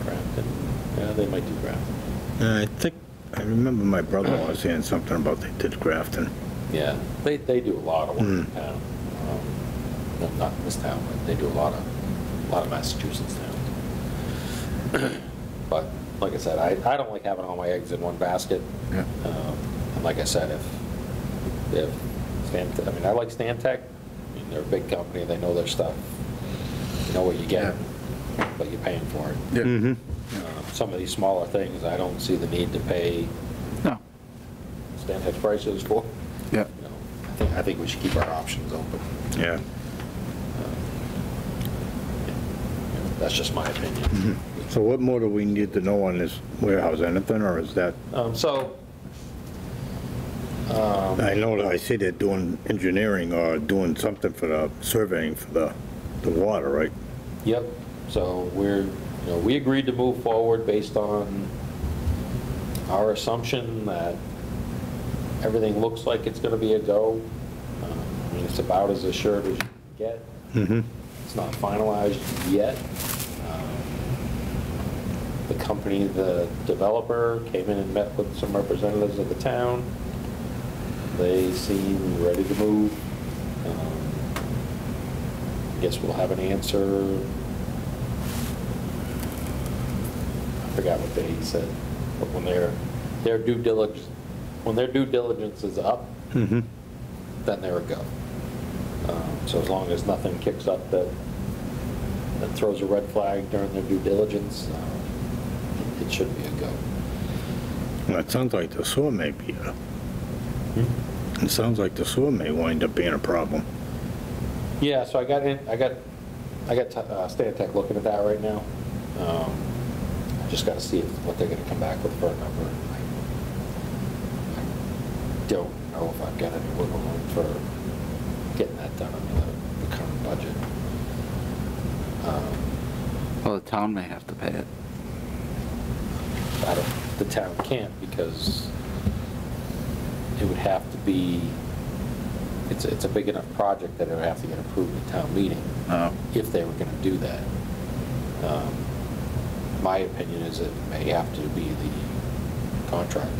Grafton, yeah, they might do Grafton. I think, I remember my brother-in-law saying something about they did Grafton. Yeah, they do a lot of work in town. No, not in this town, but they do a lot of Massachusetts towns. But like I said, I don't like having all my eggs in one basket. Yeah. And like I said, if I mean, I like Stan Tech. I mean, they're a big company. They know their stuff. You know what you get, but you're paying for it. Yeah. Some of these smaller things, I don't see the need to pay No. Stan Tech's prices for. Yeah. You know, I think we should keep our options open. Yeah. That's just my opinion. So what more do we need to know on this warehouse? Anything, or is that, I know that I see they're doing engineering or doing something for the surveying for the water, right? Yep, so we agreed to move forward based on our assumption that everything looks like it's gonna be a go. I mean, it's about as assured as you can get. It's not finalized yet. The company, the developer, came in and met with some representatives of the town. They seem ready to move. I guess we'll have an answer. I forgot what day he said, but when their due diligence is up, then they're a go. So as long as nothing kicks up that throws a red flag during their due diligence, it should be a go. Well, it sounds like the sewer may be it sounds like the sewer may wind up being a problem. Yeah, so I got Stan Tech looking at that right now. I just got to see what they're going to come back with for a number. I don't know if I've got any wiggle room for getting that done under the current budget. Well, the town may have to pay it. The town can't, because it would have to be, it's a big enough project that it would have to get approved at town meeting if they were going to do that. My opinion is it may have to be the contractor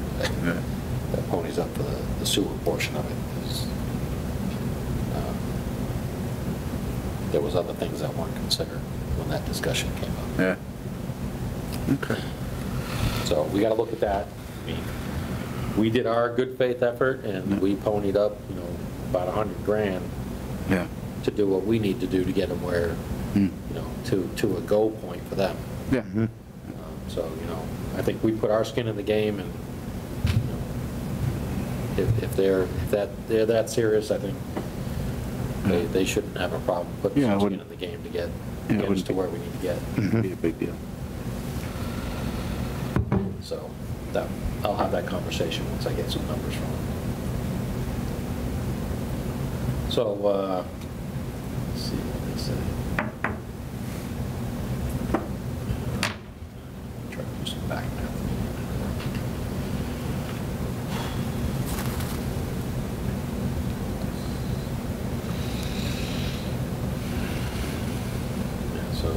that ponies up for the sewer portion of it. Because there was other things that weren't considered when that discussion came up. Yeah. Okay. So we gotta look at that. I mean, we did our good faith effort, and we ponied up, about 100 grand Yeah. to do what we need to do to get them where, to a go point for them. Yeah. So, I think we put our skin in the game, and if they're that serious, I think they shouldn't have a problem putting Yeah, it some skin wouldn't- in the game to get Yeah, it us wouldn't to be- where we need to get. It'd be a big deal. So I'll have that conversation once I get some numbers from them. So, let's see what they say. Try to do some back math. Yeah, so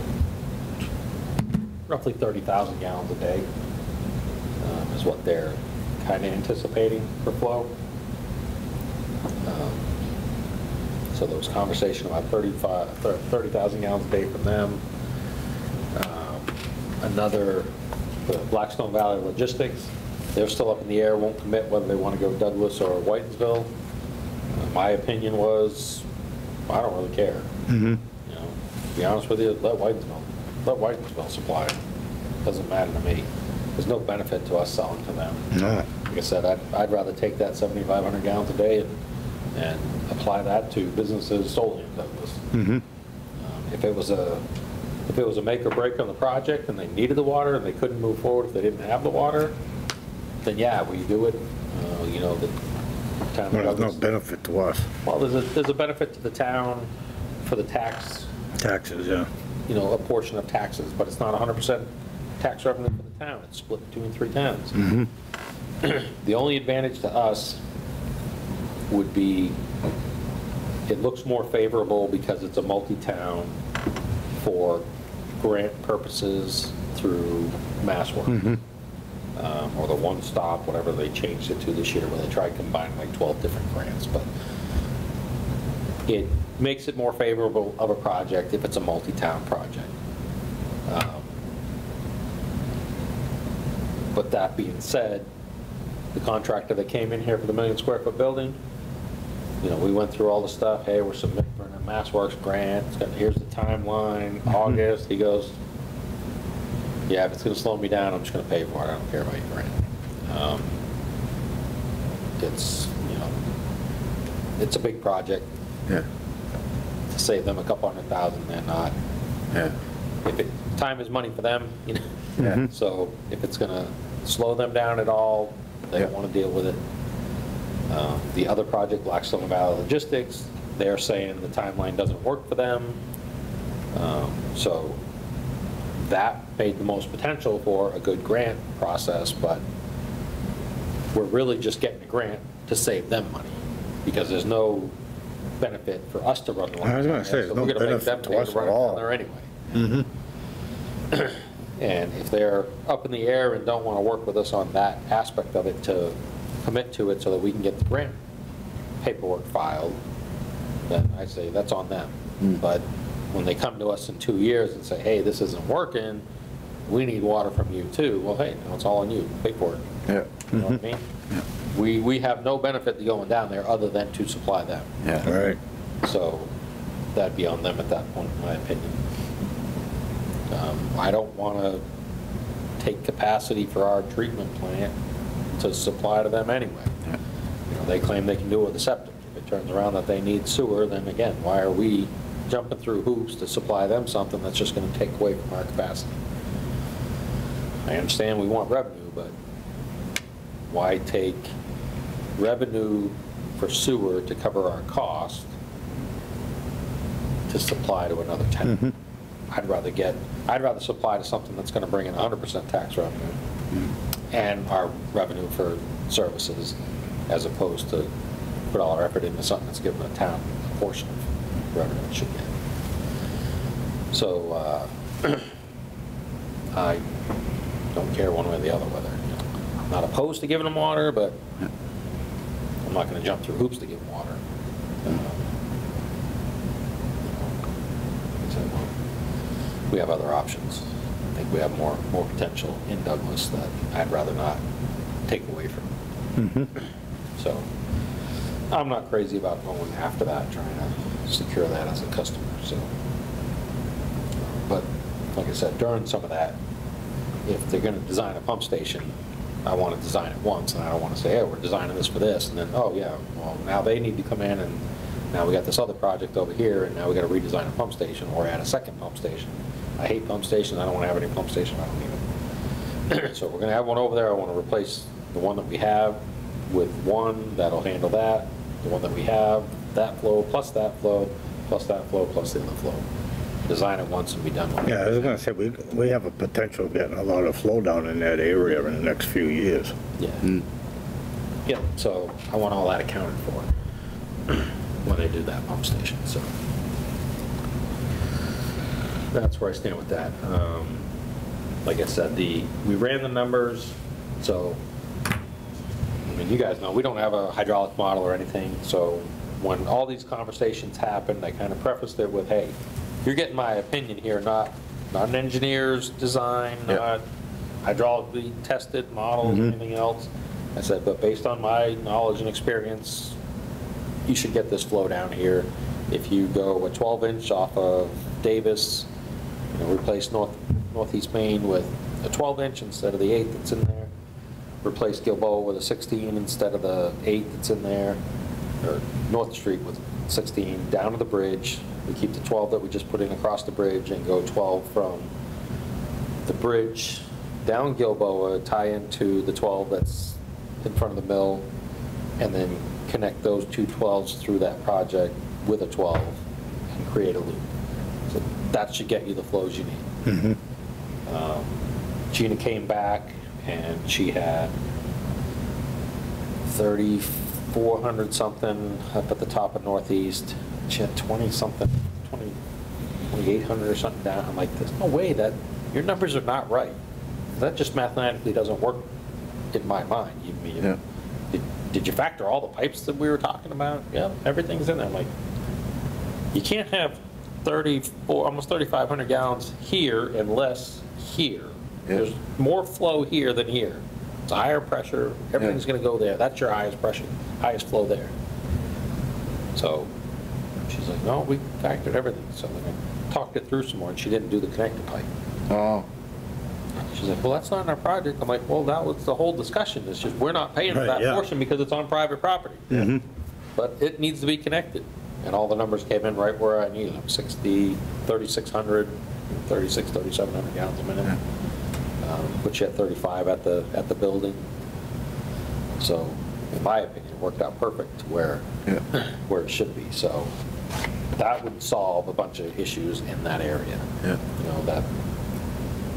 roughly 30,000 gallons a day is what they're kind of anticipating for flow. So there was conversation about 30,000 gallons a day from them. Another, the Blackstone Valley Logistics, they're still up in the air, won't commit whether they want to go Douglas or Whitensville. My opinion was, I don't really care. To be honest with you, let Whitensville supply it. Doesn't matter to me. There's no benefit to us selling to them. No. Like I said, I'd rather take that 7,500 gallons a day and apply that to businesses solely in Douglas. If it was a make or break on the project and they needed the water and they couldn't move forward if they didn't have the water, then yeah, we do it. The town of Well, there's no Douglas. benefit to us. Well, there's a benefit to the town for the tax, Taxes, yeah. a portion of taxes, but it's not 100% tax revenue for the town. It's split between 3 towns. The only advantage to us would be, it looks more favorable because it's a multi-town for grant purposes through MassWorks. Or the one-stop, whatever they changed it to this year, where they tried combining like 12 different grants. But it makes it more favorable of a project if it's a multi-town project. But that being said, the contractor that came in here for the 1 million square foot building, we went through all the stuff. Hey, we're submitting for a MassWorks grant. Here's the timeline, August. He goes, yeah, if it's going to slow me down, I'm just going to pay for it. I don't care about your grant. It's a big project. Yeah. To save them a couple $100,000, they're not. Yeah. Time is money for them, Yeah. So if it's going to slow them down at all, they Yeah. don't want to deal with it. The other project, Blackstone Valley Logistics, they're saying the timeline doesn't work for them. So that made the most potential for a good grant process, but we're really just getting a grant to save them money, because there's no benefit for us to run the line. I was gonna say, there's So no we're gonna make benefit them to pay us run at it down all. there anyway. And if they're up in the air and don't want to work with us on that aspect of it to commit to it so that we can get the grant paperwork filed, then I say that's on them. But when they come to us in 2 years and say, hey, this isn't working, we need water from you too, well, hey, no, it's all on you, pay for it. Yeah. You know what I mean? We have no benefit to going down there other than to supply them. Yeah. All right. So that'd be on them at that point, in my opinion. I don't want to take capacity for our treatment plant to supply to them anyway. Yeah. They claim they can do it with a septic. If it turns around that they need sewer, then again, why are we jumping through hoops to supply them something that's just going to take away from our capacity? I understand we want revenue, but why take revenue for sewer to cover our cost to supply to another tenant? I'd rather supply to something that's going to bring in 100% tax revenue and our revenue for services, as opposed to put all our effort into something that's giving the town a portion of revenue it should get. So I don't care one way or the other whether, I'm not opposed to giving them water, but I'm not going to jump through hoops to give them water. We have other options. think we have more potential in Douglas that I'd rather not take away from. So I'm not crazy about going after that, trying to secure that as a customer. So, but like I said, during some of that, if they're going to design a pump station, I want to design it once, and I don't want to say, hey, we're designing this for this, and then, oh yeah, well, now they need to come in, and now we got this other project over here, and now we got to redesign a pump station or add a second pump station. I hate pump stations. I don't want to have any pump station. I don't need them. So we're going to have one over there. I want to replace the one that we have with one that'll handle that, the one that we have, that flow, plus that flow, plus that flow, plus the other flow. Design it once and be done with it. Yeah, I was gonna say, we have a potential of getting a lot of flow down in that area in the next few years. Yeah. Yeah, so I want all that accounted for when they do that pump station, so. That's where I stand with that. Like I said, we ran the numbers, so, I mean, you guys know, we don't have a hydraulic model or anything, so when all these conversations happened, I kind of prefaced it with, hey, you're getting my opinion here, not an engineer's design, not hydraulically tested models, anything else. I said, but based on my knowledge and experience, you should get this flow down here. If you go a 12-inch off of Davis, replace Northeast Main with a 12-inch instead of the 8 that's in there. Replace Gilboa with a 16 instead of the 8 that's in there. Or North Street with 16 down to the bridge. We keep the 12 that we just put in across the bridge and go 12 from the bridge down Gilboa, tie into the 12 that's in front of the mill, and then connect those two 12s through that project with a 12 and create a loop. So that should get you the flows you need. Gina came back and she had 3,400 something up at the top of Northeast. She had 20-something, 2,800 or something down. I'm like, there's no way that your numbers are not right. That just mathematically doesn't work in my mind. Did you factor all the pipes that we were talking about? Yeah, everything's in there. I'm like, you can't have 34, almost 3,500 gallons here and less here. Yeah. There's more flow here than here. It's a higher pressure. Everything's going to go there. That's your highest pressure, highest flow there. So she's like, no, we factored everything. So I talked it through some more, and she didn't do the connector pipe. Oh. She's like, well, that's not in our project. I'm like, well, that was the whole discussion. It's just we're not paying for that portion because it's on private property. But it needs to be connected. And all the numbers came in right where I needed them, 3,600, 3,700 gallons a minute. Which you had 35 at the building. So, in my opinion, it worked out perfect to where it should be. So, that would solve a bunch of issues in that area.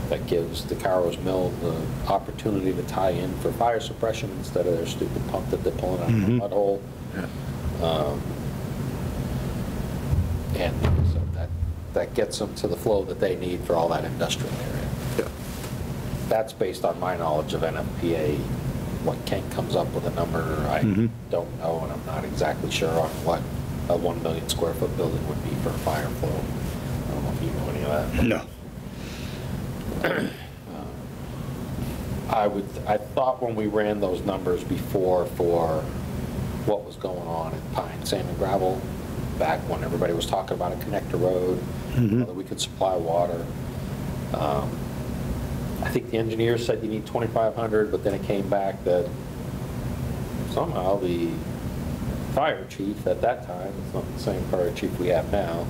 That gives the Carro's Mill the opportunity to tie in for fire suppression instead of their stupid pump that they're pulling out of the mud hole. And so that gets them to the flow that they need for all that industrial area. That's based on my knowledge of NFPA. What Kent comes up with a number, I don't know, and I'm not exactly sure on what a 1 million square foot building would be for fire flow. I don't know if you know any of that. No. I thought when we ran those numbers before for what was going on in Pine, Sand and Gravel, back when everybody was talking about a connector road, whether we could supply water. I think the engineers said you need 2,500, but then it came back that somehow the fire chief at that time, it's not the same fire chief we have now,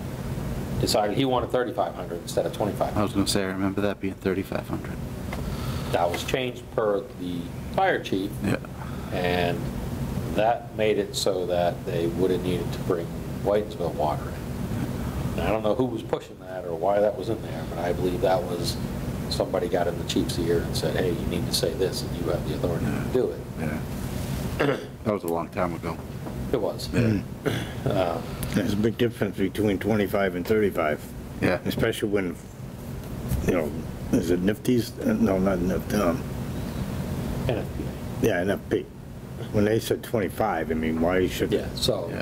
decided he wanted 3,500 instead of 2,500. I was going to say, I remember that being 3,500. That was changed per the fire chief, and that made it so that they would have needed to bring Whitensville water in. And I don't know who was pushing that or why that was in there, but I believe that was somebody got in the chief's ear and said, hey, you need to say this, and you have the authority to do it. That was a long time ago. It was. There's a big difference between 25 and 35. Yeah. Especially when, is it Nifty's? No, not Nifty. NFPA. Yeah, NFP. When they said 25, I mean, why should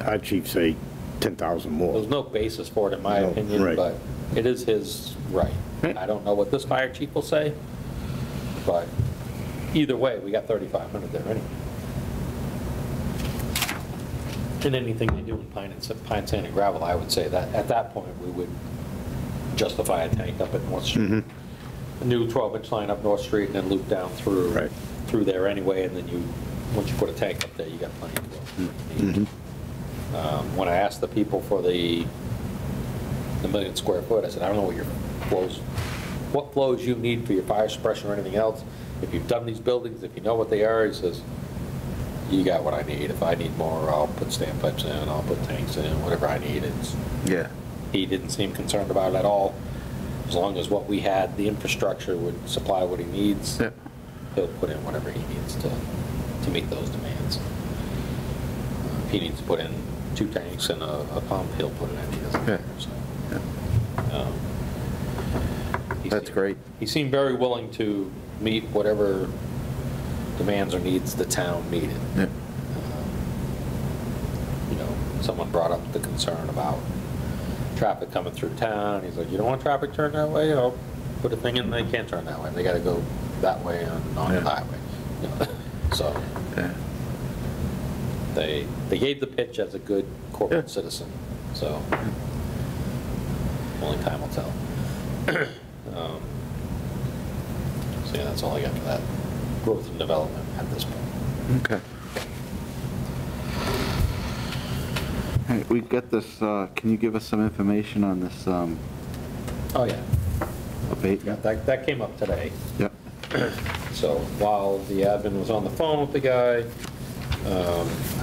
our chief say 10,000 more. There's no basis for it, in my No, opinion, right. but it is his right. Right. I don't know what this fire chief will say, but either way, we got 3,500 there anyway. And anything they do in pine, sand, and gravel, I would say that at that point, we would justify a tank up at North Street. A new 12-inch line up North Street and then loop down through, Right. through there anyway, and then once you put a tank up there, you got plenty of room. When I asked the people for the million square foot, I said, I don't know what flows you need for your fire suppression or anything else. If you've done these buildings, if you know what they are, he says, you got what I need. If I need more, I'll put standpipes in, I'll put tanks in, whatever I need. Yeah. He didn't seem concerned about it at all. As long as what we had, the infrastructure would supply what he needs, Yeah. he'll put in whatever he needs to meet those demands. If he needs to put in 2 tanks and a pump, he'll put it in. He doesn't Yeah. care. So, Yeah. he That's seemed- great. He seemed very willing to meet whatever demands or needs the town needed. Yeah. You know, someone brought up the concern about traffic coming through town. He's like, you don't want traffic turned that way? I'll put a thing in, they can't turn that way. They gotta go that way on the Yeah. highway. You know, so Yeah. they gave the pitch as a good corporate Yeah. citizen, so only time will tell. So yeah, that's all I got for that. Growth and development at this point. Okay. Hey, we've got this, can you give us some information on this Oh, yeah. Yeah, abatement? that came up today. Yep. So while the admin was on the phone with the guy,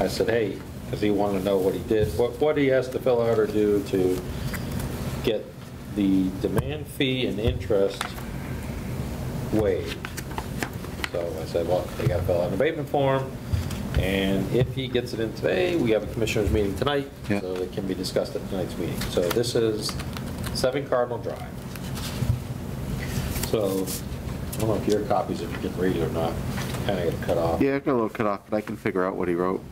I said, hey, because he wanted to know what he did, what he has to fill out or do to get the demand fee and interest waived. So I said, well, they got to fill out an abatement form, and if he gets it in today, we have a commissioners meeting tonight, Yeah. so it can be discussed at tonight's meeting. So this is 7 Cardinal Drive. So I don't know if your copies, if you can read it or not, kind of get cut off. Yeah, I got a little cut off, but I can figure out what he wrote.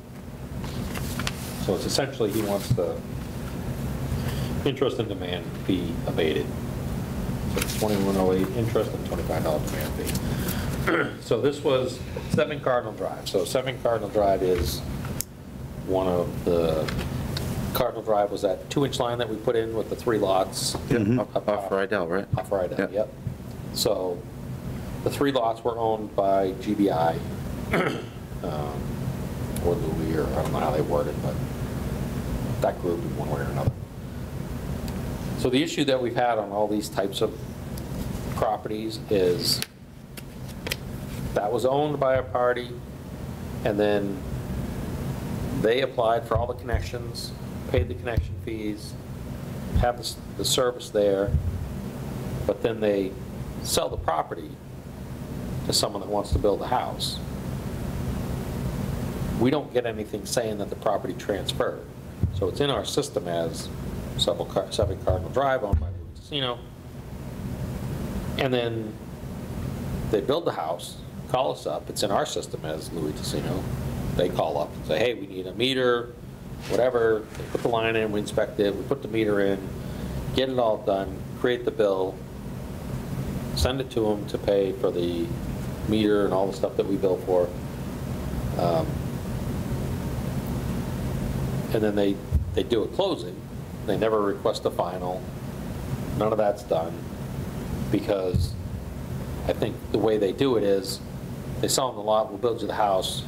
So it's essentially, he wants the interest and demand fee abated. So it's $21.08 interest and $25 demand fee. So this was 7 Cardinal Drive. So 7 Cardinal Drive is one of the, Cardinal Drive was that 2-inch line that we put in with the 3 lots. Off Rydell, right? Off Rydell, Yeah. yep. So the 3 lots were owned by GBI, or Louis, or I don't know how they worded, but that group in one way or another. So the issue that we've had on all these types of properties is that was owned by a party, and then they applied for all the connections, paid the connection fees, have the service there, but then they sell the property to someone that wants to build a house. We don't get anything saying that the property transferred. So it's in our system as 7 Cardinal Drive, owned by Louis Casino. And then they build the house, call us up, it's in our system as Louis Casino. They call up and say, hey, we need a meter, whatever. They put the line in, we inspect it, we put the meter in, get it all done, create the bill, send it to them to pay for the meter and all the stuff that we bill for. And then they do a closing. They never request a final. None of that's done, because I think the way they do it is they sell them the lot, we'll build you the house,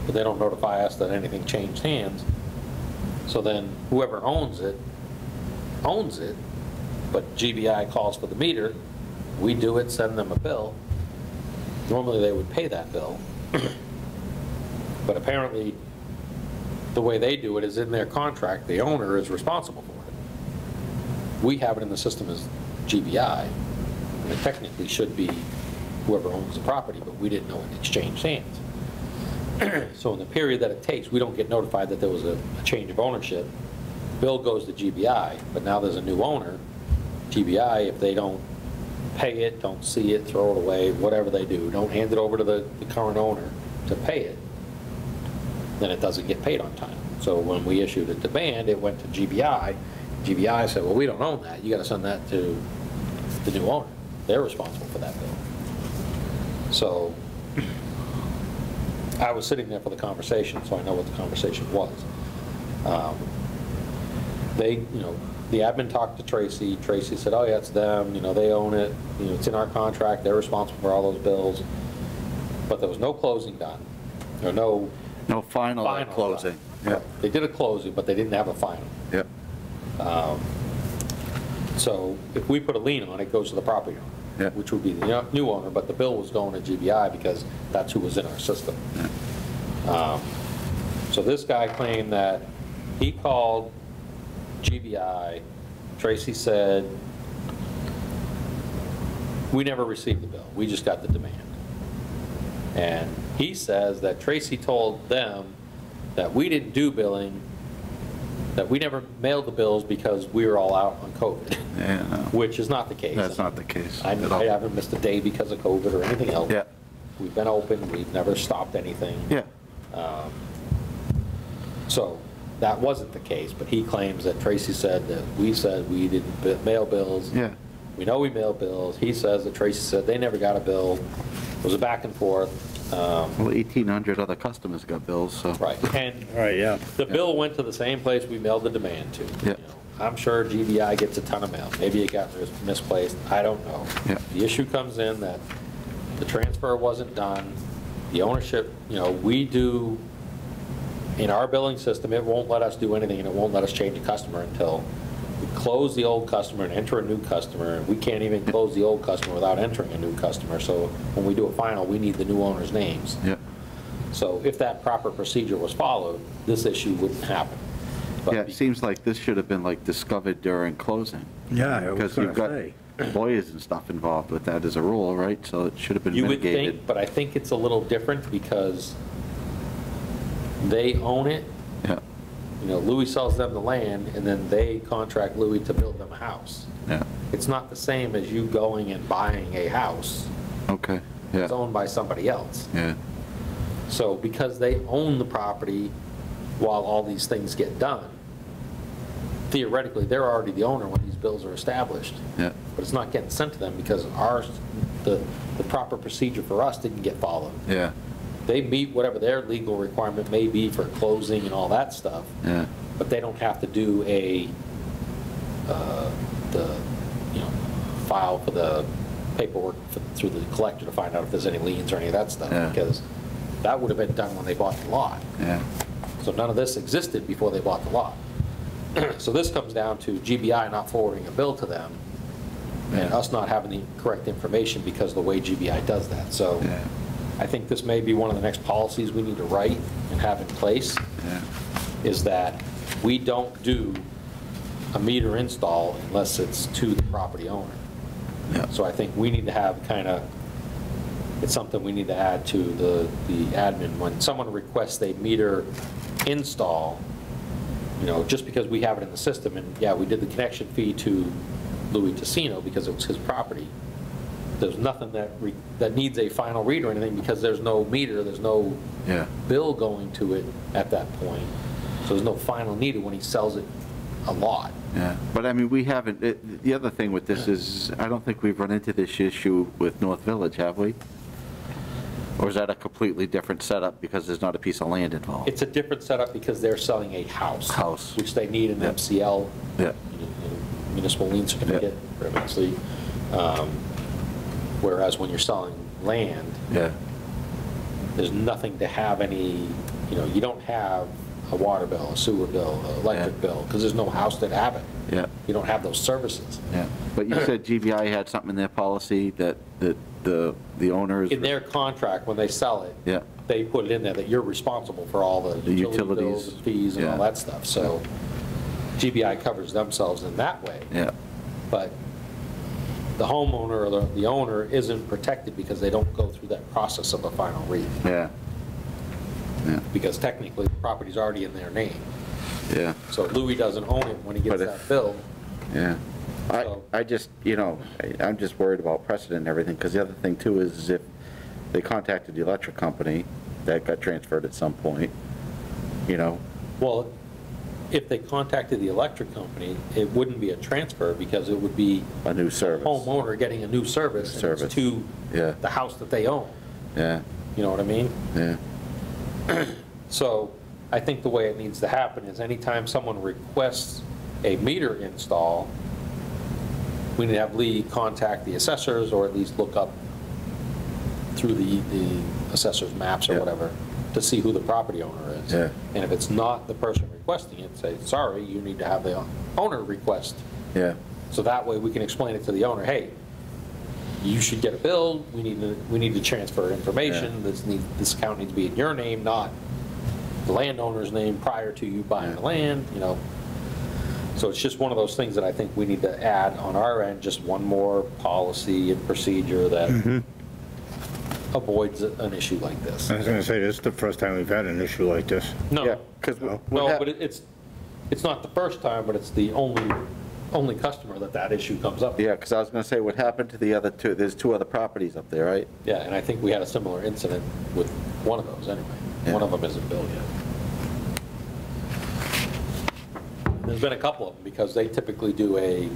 but they don't notify us that anything changed hands. So then whoever owns it, but GBI calls for the meter, we do it, send them a bill. Normally they would pay that bill, but apparently the way they do it is in their contract, the owner is responsible for it. We have it in the system as GBI, and it technically should be whoever owns the property, but we didn't know it exchanged hands. So in the period that it takes, we don't get notified that there was a change of ownership. Bill goes to GBI, but now there's a new owner. GBI, if they don't pay it, don't see it, throw it away, whatever they do, don't hand it over to the current owner to pay it, then it doesn't get paid on time. So when we issued a demand, it went to GBI. GBI said, well, we don't own that. You got to send that to the new owner. They're responsible for that bill. So I was sitting there for the conversation, so I know what the conversation was. The admin talked to Tracy. Tracy said, oh, yeah, it's them. They own it. It's in our contract. They're responsible for all those bills. But there was no closing done, or no final closing. Yeah. They did a closing, but they didn't have a final. Yep. So if we put a lien on it, it goes to the property owner, Yeah. which would be the new owner, but the bill was going to GBI because that's who was in our system. Yeah. So this guy claimed that he called GBI. Tracy said, we never received the bill. We just got the demand. And he says that Tracy told them that we didn't do billing, that we never mailed the bills because we were all out on COVID, Yeah, no. which is not the case. That's not the case I at all. haven't missed a day because of COVID or anything else. Yeah. We've been open, we've never stopped anything. Yeah. So that wasn't the case, but he claims that Tracy said that we said we didn't mail bills. Yeah. We know we mailed bills. He says that Tracy said they never got a bill. It was a back and forth. Well, 1,800 other customers got bills, so. Right. And Right, yeah. the bill went to the same place we mailed the demand to. Yeah. I'm sure GBI gets a ton of mail. Maybe it got misplaced. I don't know. Yeah. The issue comes in that the transfer wasn't done. The ownership, we do, in our billing system, it won't let us do anything, and it won't let us change a customer until we close the old customer and enter a new customer. And we can't even close the old customer without entering a new customer. So when we do a final, we need the new owner's names. Yeah. So if that proper procedure was followed, this issue wouldn't happen. But Yeah, it seems like this should have been like discovered during closing. Yeah, I was Because gonna you've got say. lawyers and stuff involved with that as a rule, right? So it should have been You would mitigated. think, but I think it's a little different because they own it. Yeah, Louis sells them the land, and then they contract Louis to build them a house. yeah, It's not the same as you going and buying a house. okay, It's yeah, owned by somebody else. yeah, So because they own the property while all these things get done, theoretically, they're already the owner when these bills are established. yeah, But it's not getting sent to them because the proper procedure for us didn't get followed. yeah, They meet whatever their legal requirement may be for closing and all that stuff, yeah, but they don't have to do file for the paperwork through the collector to find out if there's any liens or any of that stuff, Yeah. because that would have been done when they bought the lot. yeah, So none of this existed before they bought the lot. So this comes down to GBI not forwarding a bill to them and us not having the correct information because of the way GBI does that. So yeah, I think this may be one of the next policies we need to write and have in place, yeah, is that we don't do a meter install unless it's to the property owner. yeah, So I think we need to have it's something we need to add to the admin. When someone requests a meter install, just because we have it in the system, and yeah, we did the connection fee to Louis Tessino because it was his property, there's nothing that needs a final read or anything because there's no meter, there's no yeah, bill going to it at that point. So there's no final needed when he sells it a lot. yeah. But I mean, we haven't, the other thing with this is, I don't think we've run into this issue with North Village, have we? Or is that a completely different setup because there's not a piece of land involved? It's a different setup because they're selling a house. House. Which they need an Yeah. MCL, Yeah, municipal lien certificate, obviously. Whereas when you're selling land, yeah, there's nothing to have any, you don't have a water bill, a sewer bill, an electric Yeah. bill, because there's no house that have it. yeah, You don't have those services. yeah. But you said GBI had something in their policy that the owners. In their contract, when they sell it, Yeah, they put it in there that you're responsible for all the The utility utilities. bills and fees and all Yeah. that stuff. So GBI covers themselves in that way. yeah, But the homeowner or the owner isn't protected because they don't go through that process of a final read. yeah, yeah, Because technically, the property's already in their name. yeah, So Louis doesn't own it when he gets But if- that bill. yeah. So- I just, I'm just worried about precedent and everything, because the other thing too is if they contacted the electric company, that got transferred at some point, Well, if they contacted the electric company, it wouldn't be a transfer because it would be A new service. homeowner getting a new service. and it's Service. to Yeah. the house that they own. Yeah, You know what I mean? yeah, So I think the way it needs to happen is anytime someone requests a meter install, we need to have Lee contact the assessors or at least look up through the assessor's maps or Yeah. whatever to see who the property owner is. Yeah. And if it's not the person requesting it, say, sorry, you need to have the owner request. yeah, So that way we can explain it to the owner, hey, you should get a bill, we need to transfer information, this account needs to be in your name, not the landowner's name prior to you buying the land, you know. So it's just one of those things that I think we need to add on our end, just one more policy and procedure that avoids an issue like this. I was gonna say, this is the first time we've had an issue like this. yeah, No, because no, but it's not the first time, but it's the only customer that issue comes up. yeah, because I was going to say, what happened to the other two, there's two other properties up there, right? Yeah, and I think we had a similar incident with one of those anyway. Yeah. One of them isn't billed yet. There's been a couple of them because they typically do a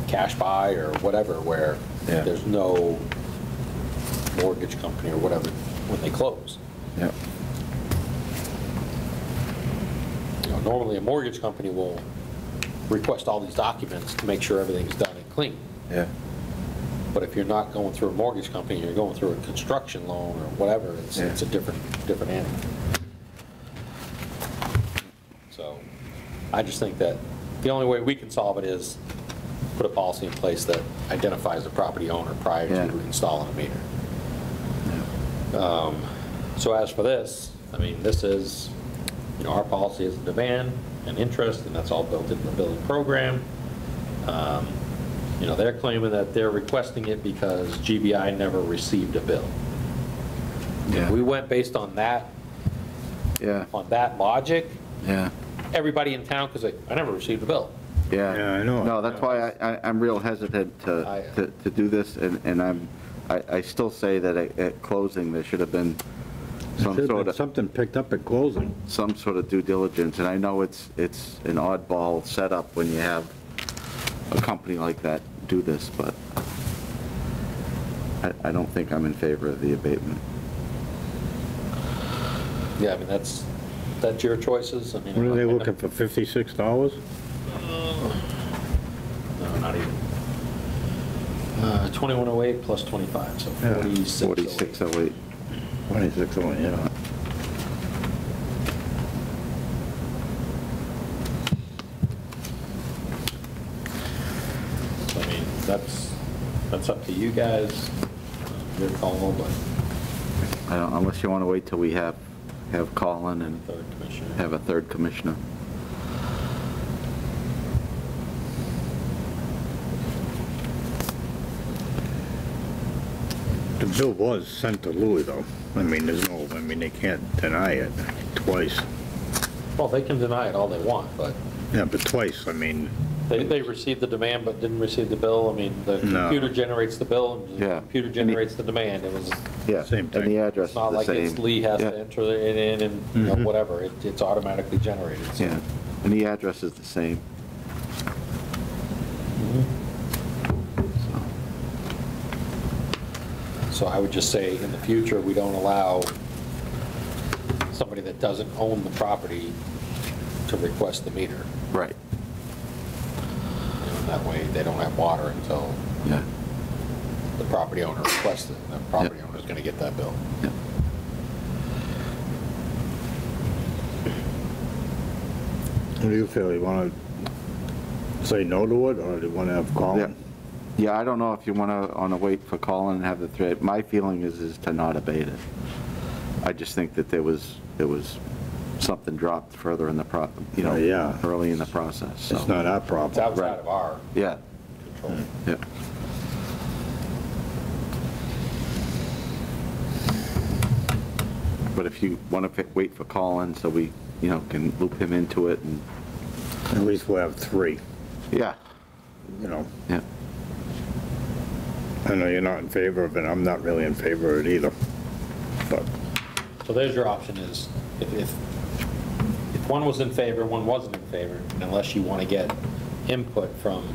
cash buy or whatever where Yeah. there's no mortgage company or whatever when they close. Yeah, You know, normally a mortgage company will request all these documents to make sure everything's done and clean. yeah, But if you're not going through a mortgage company, you're going through a construction loan or whatever, it's Yeah. a different animal. So I just think that the only way we can solve it is put a policy in place that identifies the property owner prior Yeah. to installing a meter. So as for this, I mean, this is, you know, our policy is demand and interest, and that's all built into the billing program. You know, they're claiming that they're requesting it because GBI never received a bill. yeah, We went based on that yeah, logic, yeah, everybody in town, because I never received a bill. yeah. Yeah, I know. No, that's why I'm real hesitant I- to do this, and I still say that at closing, there should have been some Should've sort been of, something picked up at closing. some sort of due diligence, and I know it's an oddball setup when you have a company like that do this, but I don't think I'm in favor of the abatement. Yeah, I mean, that's your choices. I mean. What are they looking for, $56? No, not even. 2108 plus 25, so Yeah. 4608. 4608. 26 only, yeah. I mean, that's up to you guys, your call, but I don't, unless you want to wait till we have Colin and third commissioner. have a third commissioner. The bill was sent to Louis, though. I mean, they can't deny it twice. Well, they can deny it all they want, but Yeah, but twice, I mean, they received the demand but didn't receive the bill. I mean, the No. computer generates the bill, and the Yeah. computer generates the demand. It was, Yeah, Same and the thing. address it's is not the like it's same. Lee has Yeah, to enter it in and, you know, whatever. It's automatically generated. So. yeah, and the address is the same. So I would just say, in the future, we don't allow somebody that doesn't own the property to request the meter. Right, You know, that way, they don't have water until yeah, the property owner requests it. The property owner's gonna get that bill. yeah. what do you feel? You want to say no to it, or do you want to have Yeah, Colin? yeah, I don't know if you want to wait for Colin and have the thread. My feeling is to not abate it. I just think that there was something dropped further in the Oh, yeah. early in the process, so. It's not our It's problem. outside of our Yeah, control. yeah. But if you want to wait for Colin, so we, can loop him into it, and, At least we'll have 3, yeah, you know. yeah, I know you're not in favor of it, I'm not really in favor of it either. But, So there's your option is, if one was in favor, one wasn't in favor, and unless you want to get input from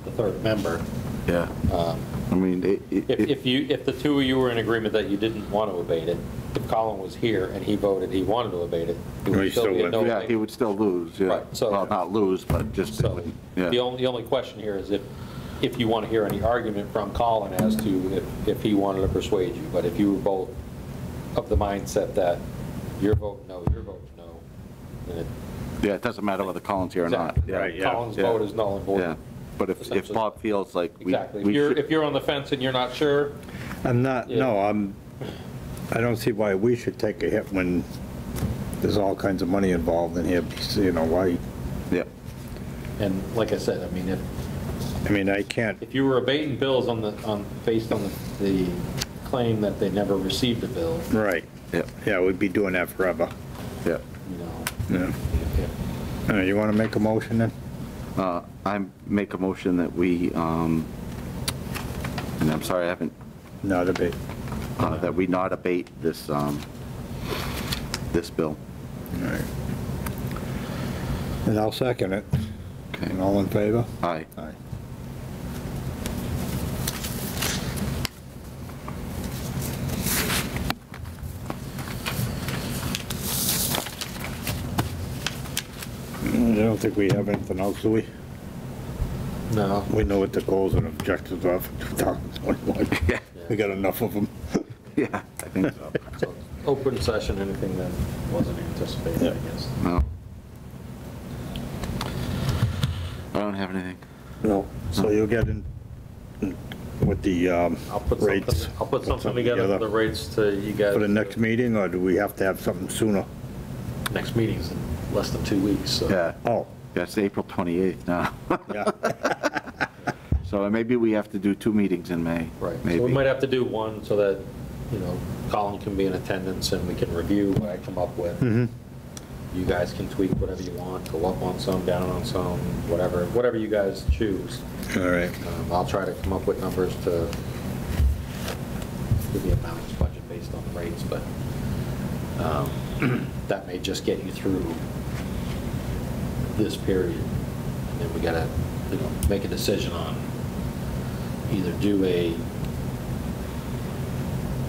the third member. Yeah. I mean, If the two of you were in agreement that you didn't want to abate it, if Colin was here and he voted he wanted to abate it, he He would still be a still no. would. yeah, he would still lose, yeah. Right, so- Well, not lose, but just, So yeah. the only question here is if you want to hear any argument from Colin as to if he wanted to persuade you, but if you were both of the mindset that your vote no, your vote no, then it. Yeah, it doesn't matter whether Colin's here or not. Exactly. Yeah. Right, yeah. Colin's Yeah. vote is null and void. Yeah, but if Essentially. Bob feels like we. Exactly. we should- If you're on the fence and you're not sure, I'm not, Yeah. no, I don't see why we should take a hit when there's all kinds of money involved in here, you know, why, Yeah, and like I said, I mean, I mean, I can't, if you were abating bills based on the claim that they never received a bill, right, yeah, yeah, we'd be doing that forever, yeah. you know, yeah. if- You want to make a motion then? I make a motion that we, and I'm sorry, I haven't, Not a bit. that we not abate this, this bill. All right. And I'll second it. Okay. And all in favor? Aye. Aye. I don't think we have anything else, do we? no. We know what the goals and objectives are for 2021. Yeah. We got enough of them. Yeah, I think so. So, open session, anything that wasn't anticipated, I Yeah. guess. No. I don't have anything. No. So you'll get in with the I'll put rates. something, I'll put something together for the rates to you guys. For the next meeting, or do we have to have something sooner? Next meeting's in less than 2 weeks, so. Yeah, Oh, yeah, it's April 28th now. yeah. So maybe we have to do 2 meetings in May. Right, so Maybe. we might have to do one so that, you know, Colin can be in attendance and we can review what I come up with. You guys can tweak whatever you want, go up on some, down on some, whatever you guys choose. All right. I'll try to come up with numbers to give you a balanced budget based on the rates, but that may just get you through this period. And then we gotta, you know, make a decision on either do a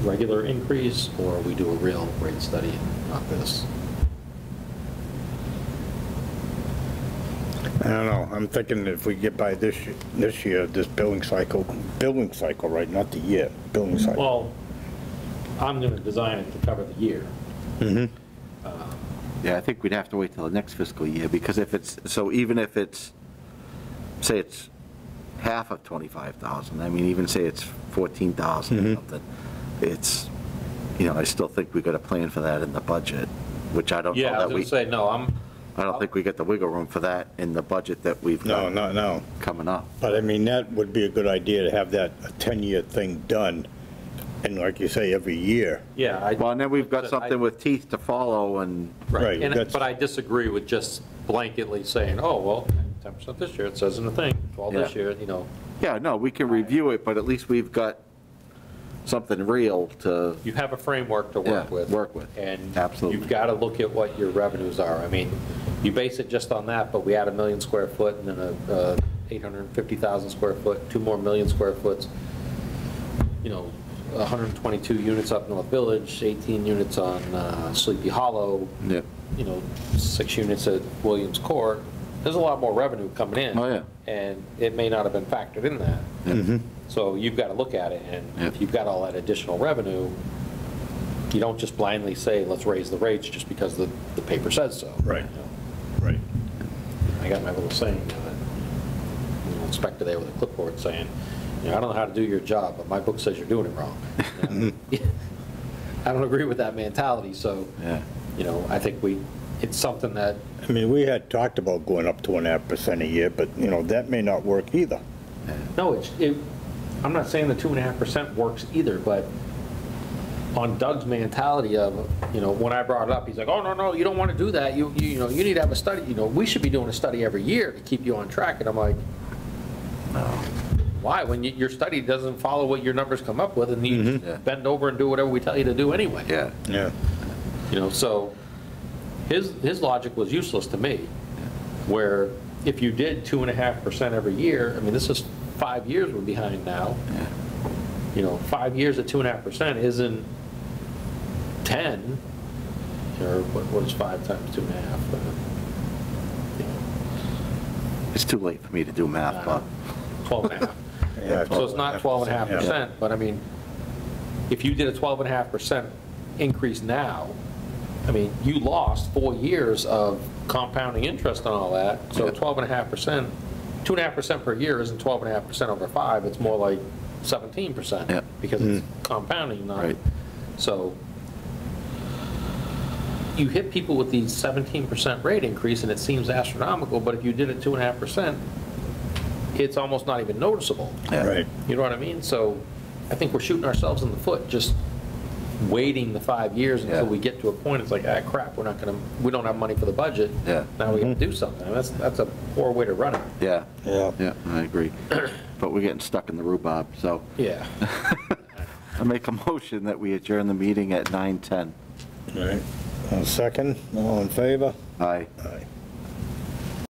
regular increase or we do a real rate study, not this. I don't know. I'm thinking if we get by this year, this billing cycle, right, not the year, billing cycle. Well, I'm gonna design it to cover the year. Yeah, I think we'd have to wait till the next fiscal year, because if it's, so even if it's, say it's half of 25,000, I mean, even say it's 14,000 or something, it's, you know, I still think we got a plan for that in the budget, which I don't know Yeah, I that was we, gonna say, no, I don't think we get the wiggle room for that in the budget that we've No, got no. coming up. But I mean, that would be a good idea to have that a 10-year thing done, and like you say, every year. yeah. Well, and then we've got something with teeth to follow, and, Right, And- that's- But I disagree with just blanketly saying, oh, well, 10% this year, it says in the thing, 12 this Yeah. year, you know. yeah, no, we can review it, but at least we've got something real to, You have a framework to work Yeah, with. work with. And Absolutely. you've got to look at what your revenues are. I mean, you base it just on that, but we add 1 million square foot and then a 850,000 square foot, 2 more million square foots, you know, 122 units up North Village, 18 units on Sleepy Hollow, yeah. you know, 6 units at Williams Court. There's a lot more revenue coming in. Oh, yeah. And it may not have been factored in that. Yeah. So you've got to look at it, and Yeah. if you've got all that additional revenue, you don't just blindly say, let's raise the rates just because the paper says so. Right. You know, Right. I got my little saying, inspector there with a clipboard saying, you know, I don't know how to do your job, but my book says you're doing it wrong. You know? I don't agree with that mentality, so, Yeah. you know, I think it's something that, I mean, we had talked about going up 2.5% a year, but, you know, that may not work either. no, I'm not saying the 2.5% works either, but on Doug's mentality of, you know, when I brought it up, he's like, oh, no, you don't want to do that. You know, you need to have a study, you know, we should be doing a study every year to keep you on track. And I'm like, no. Why? When your study doesn't follow what your numbers come up with, and you Yeah. bend over and do whatever we tell you to do anyway. Yeah. Yeah. You know, so his logic was useless to me, where if you did 2.5% every year, I mean, this is 5 years we're behind now. Yeah. You know, 5 years at 2.5% isn't 10, or what is 5 times 2.5? You know, It's too late for me to do math, but 12.5. Yeah, So it's not 12.5%, but I mean, if you did a 12.5% increase now, I mean, you lost 4 years of compounding interest on all that, so 12.5%, 2.5% per year isn't 12.5% over 5, it's more like 17%. Yeah. Because it's compounding, not, Right. so you hit people with these 17% rate increase and it seems astronomical, but if you did it 2.5%, it's almost not even noticeable. yeah. Right. You know what I mean? So I think we're shooting ourselves in the foot just waiting the 5 years until Yeah. we get to a point, it's like, ah, crap, we don't have money for the budget. Yeah. Now we have to do something. That's a poor way to run it. Yeah, Yeah. yeah, I agree. But we're getting stuck in the rhubarb, so Yeah. I make a motion that we adjourn the meeting at 9:10. All right. Second, all in favor? Aye. Aye.